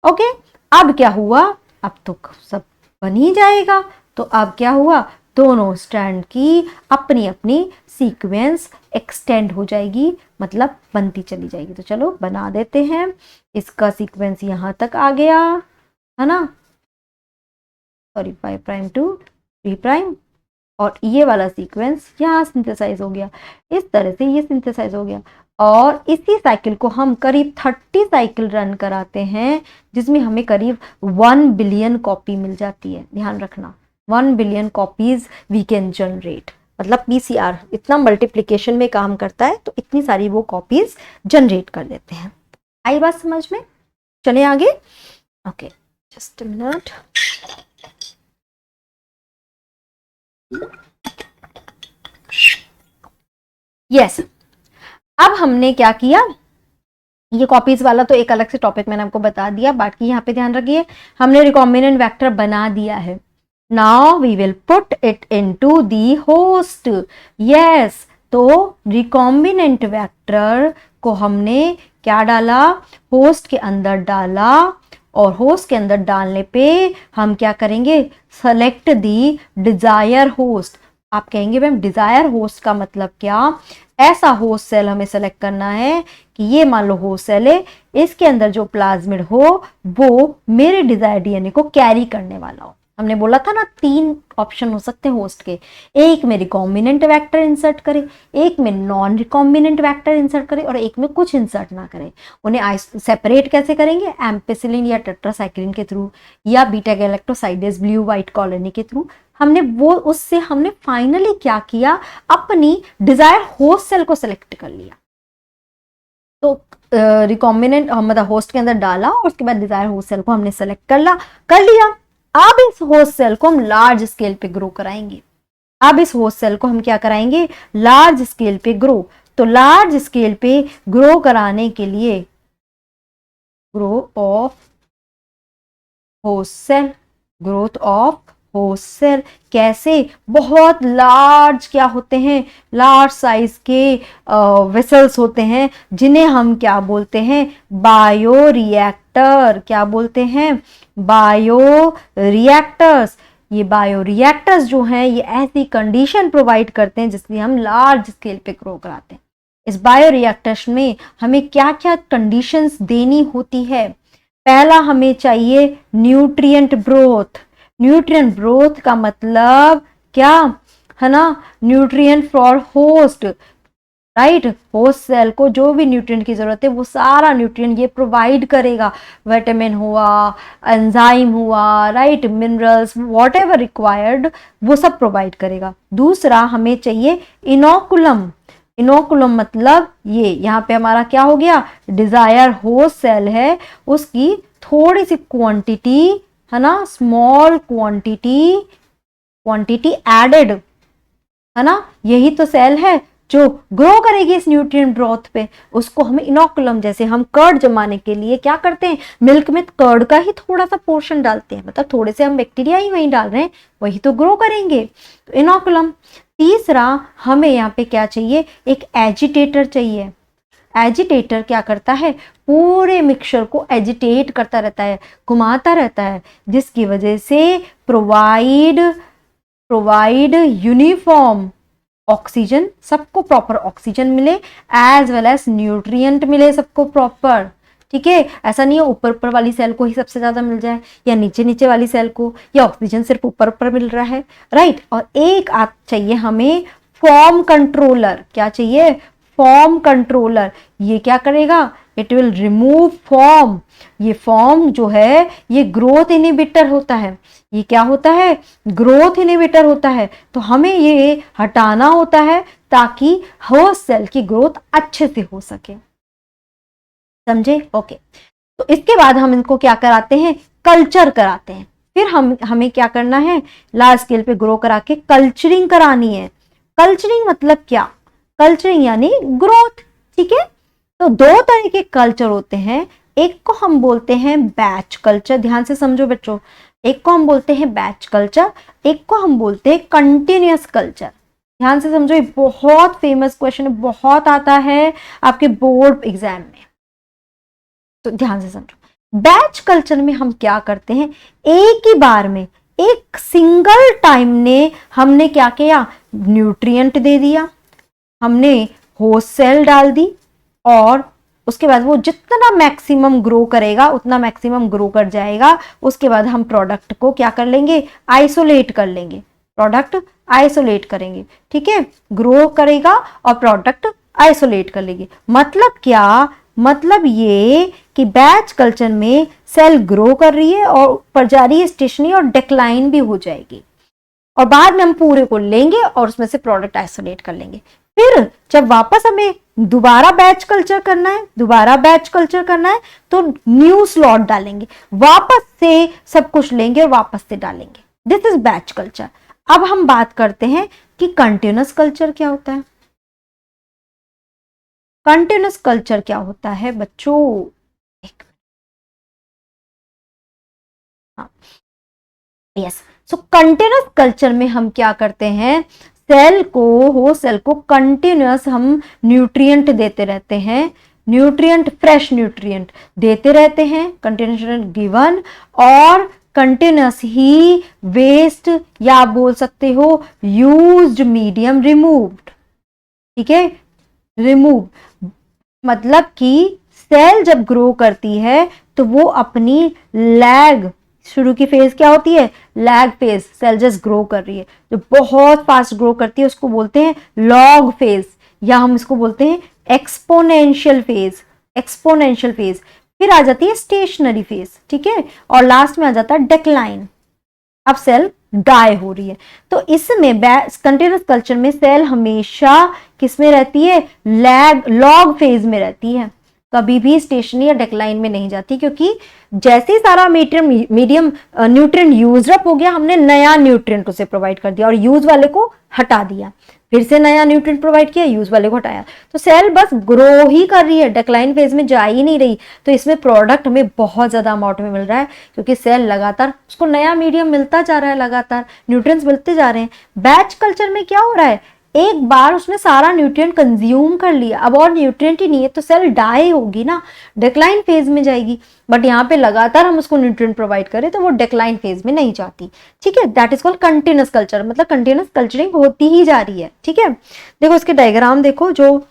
ओके, अब क्या हुआ, अब तो सब बन ही जाएगा। तो अब क्या हुआ, दोनों स्ट्रैंड की अपनी अपनी सीक्वेंस एक्सटेंड हो जाएगी, मतलब बनती चली जाएगी। तो चलो बना देते हैं, इसका सीक्वेंस यहां तक आ गया, है ना, सॉरी 5' to 3', और ये वाला सीक्वेंस यहाँ सिंथेसाइज हो गया। इस तरह से ये सिंथेसाइज हो गया, और इसी साइकिल को हम करीब 30 साइकिल रन कराते हैं, जिसमें हमें करीब 1 बिलियन कॉपी मिल जाती है। ध्यान रखना, 1 billion copies we can generate, मतलब पीसीआर इतना मल्टीप्लिकेशन में काम करता है, तो इतनी सारी वो कॉपीज जनरेट कर देते हैं। आई बात समझ में? चले आगे। Okay, just a minute. Yes, अब हमने क्या किया, ये कॉपीज वाला तो एक अलग से टॉपिक मैंने आपको बता दिया, बाकी यहाँ पे ध्यान रखिए, हमने रिकॉम्बिनेंट वेक्टर बना दिया है। Now we will put it into the host. Yes, तो रिकॉम्बिनेंट वेक्टर को हमने क्या डाला, होस्ट के अंदर डाला, और होस्ट के अंदर डालने पे हम क्या करेंगे, सेलेक्ट दी डिजायर होस्ट। आप कहेंगे मैम डिजायर होस्ट का मतलब क्या, ऐसा होस्ट सेल हमें सेलेक्ट करना है कि ये मान लो होस्ट सेल है, इसके अंदर जो प्लाज्मिड हो वो मेरे डिजायर डीएनए को कैरी करने वाला हो, हमने बोला था ना 3 ऑप्शन हो सकते हैं होस्ट के, एक में रिकॉम्बिनेंट वेक्टर इंसर्ट करे, एक में नॉन रिकॉम्बिनेंट वेक्टर इंसर्ट करे और एक में कुछ इंसर्ट ना करे। उन्हें सेपरेट कैसे करेंगे? एम्पेसिलिन या टेट्रासाइक्लिन के थ्रू या beta galactosidase blue white colony के थ्रू। हमने वो उससे हमने फाइनली क्या किया, अपनी डिजायर होस्ट सेल को सिलेक्ट कर लिया। तो रिकॉम्बिनेंट मतलब होस्ट के अंदर डाला और उसके बाद डिजायर होस्ट सेल को हमने सेलेक्ट कर लिया। अब इस होस्ट सेल को हम लार्ज स्केल पे ग्रो कराएंगे। अब इस होस्ट सेल को हम क्या कराएंगे? लार्ज स्केल पे ग्रो। तो लार्ज स्केल पे ग्रो कराने के लिए grow of host cell, growth of host cell कैसे? बहुत लार्ज क्या होते हैं? लार्ज साइज के वेसल्स होते हैं जिन्हें हम क्या बोलते हैं? बायोरिएक्टर। क्या बोलते हैं? बायोरिएक्टर्स। ये बायोरिएक्टर्स जो हैं ये ऐसी कंडीशन प्रोवाइड करते हैं जिसमें हम लार्ज स्केल पे ग्रो कराते हैं। इस बायोरिएक्टर्स में हमें क्या क्या कंडीशंस देनी होती है? पहला हमें चाहिए न्यूट्रिएंट ब्रोथ। न्यूट्रिएंट ब्रोथ का मतलब क्या है ना? Nutrient for host, right. Host cell को जो भी न्यूट्रिएंट की जरूरत है वो सारा न्यूट्रिएंट ये प्रोवाइड करेगा। विटामिन हुआ, एंजाइम हुआ, right, minerals, what ever required वो सब प्रोवाइड करेगा। दूसरा हमें चाहिए इनोकुलम। इनोकुलम मतलब ये यहाँ पे हमारा क्या हो गया? डिजायर होस्ट सेल है, उसकी थोड़ी सी क्वांटिटी है ना, स्मॉल क्वांटिटी एडेड है ना, यही तो सेल है जो ग्रो करेगी इस न्यूट्रिएंट ब्रोथ पे। उसको हमें इनोकुलम, जैसे हम कर्ड जमाने के लिए क्या करते हैं, मिल्क में कर्ड का ही थोड़ा सा पोर्शन डालते हैं, मतलब थोड़े से हम बैक्टीरिया ही वहीं डाल रहे हैं, वही तो ग्रो करेंगे, तो इनोकुलम। तीसरा हमें यहाँ पे क्या चाहिए? एक एजिटेटर चाहिए। एजिटेटर क्या करता है? पूरे मिक्सचर को एजिटेट करता रहता है, घुमाता रहता है, जिसकी वजह से प्रोवाइड यूनिफॉर्म ऑक्सीजन, सबको प्रॉपर ऑक्सीजन मिले, एज वेल एज न्यूट्रिएंट मिले सबको प्रॉपर। ठीक है, ऐसा नहीं है ऊपर ऊपर वाली सेल को ही सबसे ज्यादा मिल जाए या नीचे नीचे वाली सेल को, या ऑक्सीजन सिर्फ ऊपर ऊपर मिल रहा है, राइट। और एक चाहिए हमें फॉर्म कंट्रोलर। क्या चाहिए? Form controller. ये क्या करेगा? It will remove form. ये फॉर्म जो है ये ग्रोथ इनहिबिटर होता है। ये क्या होता है? ग्रोथ इनहिबिटर होता है। तो हमें ये हटाना होता है ताकि होस्ट सेल की ग्रोथ अच्छे से हो सके। समझे? ओके। तो इसके बाद हम इनको क्या कराते हैं? कल्चर कराते हैं। फिर हमें क्या करना है? लार्ज स्केल पे ग्रो करा के कल्चरिंग करानी है। कल्चरिंग मतलब क्या? कल्चरिंग यानी ग्रोथ। ठीक है, तो 2 तरह के कल्चर होते हैं। एक को हम बोलते हैं बैच कल्चर, ध्यान से समझो बच्चों। एक को हम बोलते हैं बैच कल्चर, एक को हम बोलते हैं कंटिन्यूअस कल्चर। ध्यान से समझो, ये बहुत फेमस क्वेश्चन है, बहुत आता है आपके बोर्ड एग्जाम में, तो ध्यान से समझो। बैच कल्चर में हम क्या करते हैं? एक ही बार में, एक सिंगल टाइम ने हमने क्या किया? न्यूट्रिएंट दे दिया, हमने होस्ट सेल डाल दी, और उसके बाद वो जितना मैक्सिमम ग्रो करेगा उतना मैक्सिमम ग्रो कर जाएगा। उसके बाद हम प्रोडक्ट को क्या कर लेंगे? आइसोलेट कर लेंगे, प्रोडक्ट आइसोलेट करेंगे। ठीक है, ग्रो करेगा और प्रोडक्ट आइसोलेट कर लेंगे। मतलब क्या? मतलब ये कि बैच कल्चर में सेल ग्रो कर रही है और ऊपर जा रही है स्टेशनरी और डिक्लाइन भी हो जाएगी, और बाद में हम पूरे को लेंगे और उसमें से प्रोडक्ट आइसोलेट कर लेंगे। फिर जब वापस हमें दोबारा बैच कल्चर करना है तो न्यू स्लॉट डालेंगे, वापस से सब कुछ लेंगे और वापस से डालेंगे। This is batch culture. अब हम बात करते हैं कि कंटिन्यूअस कल्चर क्या होता है। कंटिन्यूअस कल्चर क्या होता है बच्चों? एक यस, सो कंटिन्यूअस कल्चर में हम क्या करते हैं? सेल को कंटिन्यूअस हम न्यूट्रिएंट देते रहते हैं, न्यूट्रिएंट, फ्रेश न्यूट्रिएंट देते रहते हैं, कंटिन्यूअस गिवन, और कंटिन्यूअस ही वेस्ट या आप बोल सकते हो यूज्ड मीडियम रिमूव्ड। ठीक है, रिमूव मतलब कि सेल जब ग्रो करती है तो वो अपनी लैग शुरू की फेज क्या होती है, lag phase, cell just grow कर रही है। जो बहुत फास्ट ग्रो करती है उसको बोलते हैं लॉग फेज, या हम इसको बोलते हैं एक्सपोनेंशियल फेज, एक्सपोनेंशियल फेज। फिर आ जाती है स्टेशनरी फेज, ठीक है, और लास्ट में आ जाता है डिक्लाइन। अब सेल डाई हो रही है। तो इसमें कंटीन्यूअस कल्चर में सेल हमेशा किस में रहती है, लॉग फेज में रहती है, कभी भी स्टेशनरी या डिक्लाइन में नहीं जाती, क्योंकि जैसे ही सारा मीडियम न्यूट्रिएंट यूज अप हो गया, हमने नया न्यूट्रिएंट उसे प्रोवाइड कर दिया और यूज वाले को हटा दिया, फिर से नया न्यूट्रिएंट प्रोवाइड किया, यूज वाले को हटाया। तो सेल बस ग्रो ही कर रही है, डिक्लाइन फेज में जा ही नहीं रही। तो इसमें प्रोडक्ट हमें बहुत ज्यादा अमाउंट में मिल रहा है, क्योंकि सेल लगातार उसको नया मीडियम मिलता जा रहा है, लगातार न्यूट्रिएंट्स मिलते जा रहे हैं। बैच कल्चर में क्या हो रहा है, एक बार उसने सारा न्यूट्रिएंट कंज्यूम कर लिया, अब और न्यूट्रिएंट ही नहीं है, तो सेल डाई होगी ना, डिक्लाइन फेज में जाएगी। बट यहाँ पे लगातार हम उसको न्यूट्रिएंट प्रोवाइड करें तो वो डिक्लाइन फेज में नहीं जाती, ठीक है। That is called continuous culture, मतलब कंटिन्यूअस कल्चरिंग होती ही जा रही है, ठीक है। देखो इसके डायग्राम देखो जो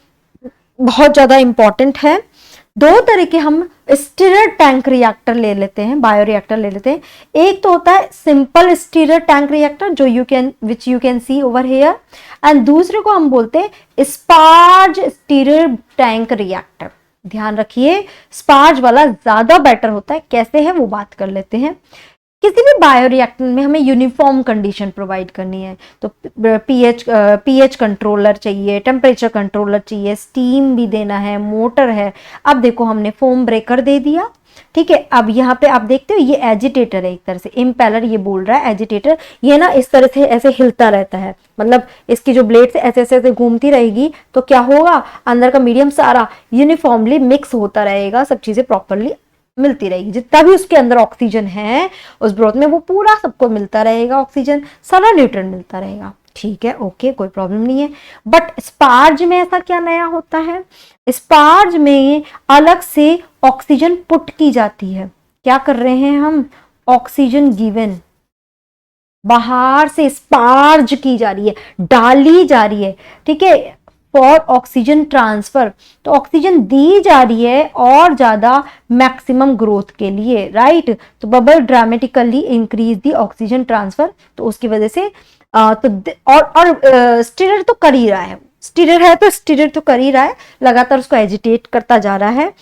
बहुत ज्यादा इंपॉर्टेंट है। दो तरह के हम स्टीरर टैंक रिएक्टर ले लेते हैं, बायोरिएक्टर ले लेते हैं। एक तो होता है सिंपल स्टीरर टैंक रिएक्टर जो which you can see over here, and दूसरे को हम बोलते हैं स्पार्ज स्टीरर टैंक रिएक्टर। ध्यान रखिए स्पार्ज वाला ज्यादा बेटर होता है, कैसे है वो बात कर लेते हैं। किसी भी बायोरिएक्टर में हमें यूनिफॉर्म कंडीशन प्रोवाइड करनी है, तो पीएच कंट्रोलर चाहिए, टेम्परेचर कंट्रोलर चाहिए, स्टीम भी देना है, मोटर है। अब देखो हमने फोम ब्रेकर दे दिया, ठीक है। अब यहाँ पे आप देखते हो ये एजिटेटर है, एक तरह से इम्पेलर ये बोल रहा है एजिटेटर, ये ना इस तरह से ऐसे हिलता रहता है, मतलब इसकी जो ब्लेड से ऐसे ऐसे घूमती रहेगी, तो क्या होगा, अंदर का मीडियम सारा यूनिफॉर्मली मिक्स होता रहेगा, सब चीजें प्रॉपरली मिलती रहेगी, जितना भी उसके अंदर ऑक्सीजन है उस ब्रोथ में वो पूरा सबको मिलता रहेगा, ऑक्सीजन सारा न्यूट्रिएंट मिलता रहेगा, ठीक है, ओके, कोई प्रॉब्लम नहीं है। बट स्पार्ज में ऐसा क्या नया होता है, स्पार्ज में अलग से ऑक्सीजन पुट की जाती है। क्या कर रहे हैं हम, ऑक्सीजन गिवन बाहर से स्पार्ज की जा रही है, डाली जा रही है, ठीक है, फॉर ऑक्सीजन ट्रांसफर। तो ऑक्सीजन दी जा रही है और ज्यादा मैक्सिमम ग्रोथ के लिए, राइट। तो bubble dramatically increase the oxygen transfer, तो उसकी वजह से और स्टीरर तो कर ही रहा है, स्टीरर है तो स्टीरर तो कर ही रहा है, लगातार उसको एजिटेट करता जा रहा है।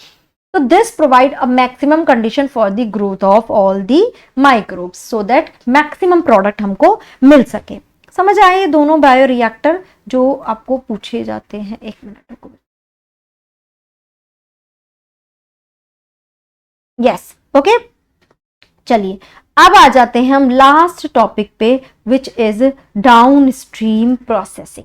तो this provide a maximum condition for the growth of all the microbes, so that maximum product हमको मिल सके। समझ आए दोनों बायोरिएक्टर जो आपको पूछे जाते हैं। एक मिनट रुको, यस, ओके, चलिए अब आ जाते हैं हम लास्ट टॉपिक पे, which is down stream processing.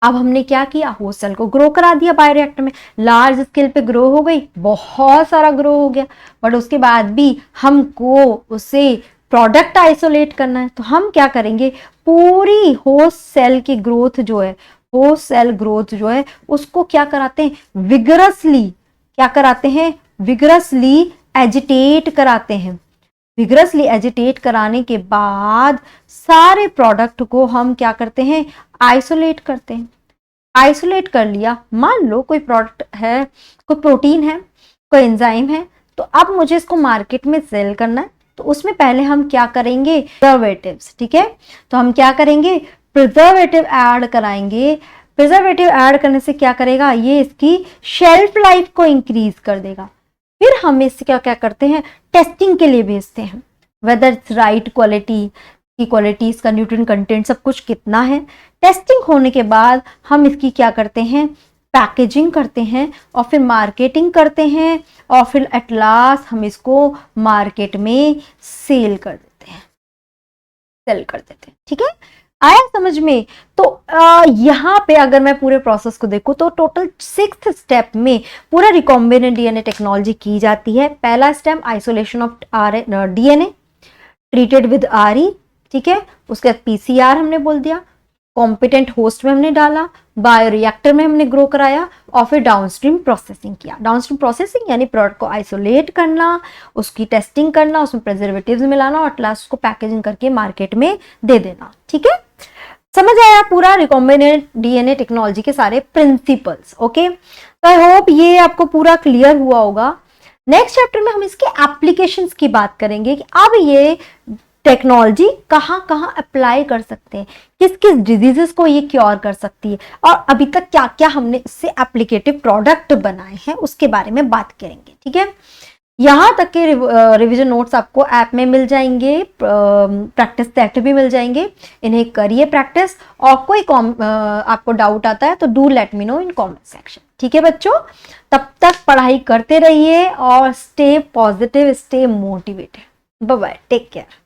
अब हमने क्या किया, होस्ट सेल को ग्रो करा दिया बायोरिएक्टर में, लार्ज स्केल पे ग्रो हो गई, बहुत सारा ग्रो हो गया, बट उसके बाद भी हमको उसे प्रोडक्ट आइसोलेट करना है, तो हम क्या करेंगे, पूरी होस्ट सेल की ग्रोथ जो है, होस्ट सेल ग्रोथ जो है उसको क्या कराते हैं, विगरसली क्या कराते हैं, विगरसली एजिटेट कराते हैं। विगरसली एजिटेट कराने के बाद सारे प्रोडक्ट को हम क्या करते हैं, आइसोलेट करते हैं। आइसोलेट कर लिया, मान लो कोई प्रोडक्ट है, कोई प्रोटीन है, कोई एंजाइम है, तो अब मुझे इसको मार्केट में सेल करना है, तो उसमें पहले हम क्या करेंगे, प्रिजर्वेटिव्स, ठीक है। तो हम क्या करेंगे, प्रिजर्वेटिव ऐड कराएंगे। प्रिजर्वेटिव ऐड करने से क्या करेगा, ये इसकी शेल्फ लाइफ को इंक्रीज कर देगा। फिर हम इससे क्या क्या करते हैं, टेस्टिंग के लिए भेजते हैं, वेदर इट्स राइट क्वालिटी की, क्वालिटी, इसका न्यूट्रिएंट कंटेंट सब कुछ कितना है। टेस्टिंग होने के बाद हम इसकी क्या करते हैं, पैकेजिंग करते हैं और फिर मार्केटिंग करते हैं, और फिर एट लास्ट हम इसको मार्केट में सेल कर देते हैं, ठीक है। आया समझ में। तो यहाँ पे अगर मैं पूरे प्रोसेस को देखूं तो टोटल 6th स्टेप में पूरा रिकॉम्बिनेंट डीएनए टेक्नोलॉजी की जाती है। पहला step isolation of DNA treated with RE, ठीक है। उसके बाद पीसीआर हमने बोल दिया, कॉम्पिटेंट होस्ट में हमने डाला, बायोरिएक्टर में हमने ग्रो कराया, और फिर डाउनस्ट्रीम प्रोसेसिंग किया। डाउनस्ट्रीम प्रोसेसिंग यानी प्रोडक्ट को आइसोलेट करना, उसकी टेस्टिंग करना, उसमें प्रिजर्वेटिव्स मिलाना, और लास्ट उसको पैकेजिंग करके मार्केट में दे देना, ठीक है। समझ आया पूरा रिकॉम्बिनेंट डीएनए टेक्नोलॉजी के सारे प्रिंसिपल्स, ओके। तो आई होप ये आपको पूरा क्लियर हुआ होगा। नेक्स्ट चैप्टर में हम इसके एप्लीकेशंस की बात करेंगे कि अब ये टेक्नोलॉजी कहाँ कहाँ अप्लाई कर सकते हैं, किस किस डिजीजेस को ये क्योर कर सकती है, और अभी तक क्या क्या हमने इससे एप्लीकेटिव प्रोडक्ट बनाए हैं उसके बारे में बात करेंगे। ठीक है, यहाँ तक के रिवीजन नोट्स आपको ऐप में मिल जाएंगे, प्रैक्टिस सेट भी मिल जाएंगे, इन्हें करिए प्रैक्टिस। और कोई आपको डाउट आता है तो do let me know in comment section. ठीक है बच्चों, तब तक पढ़ाई करते रहिए और stay positive, stay motivated. Bye bye, take care.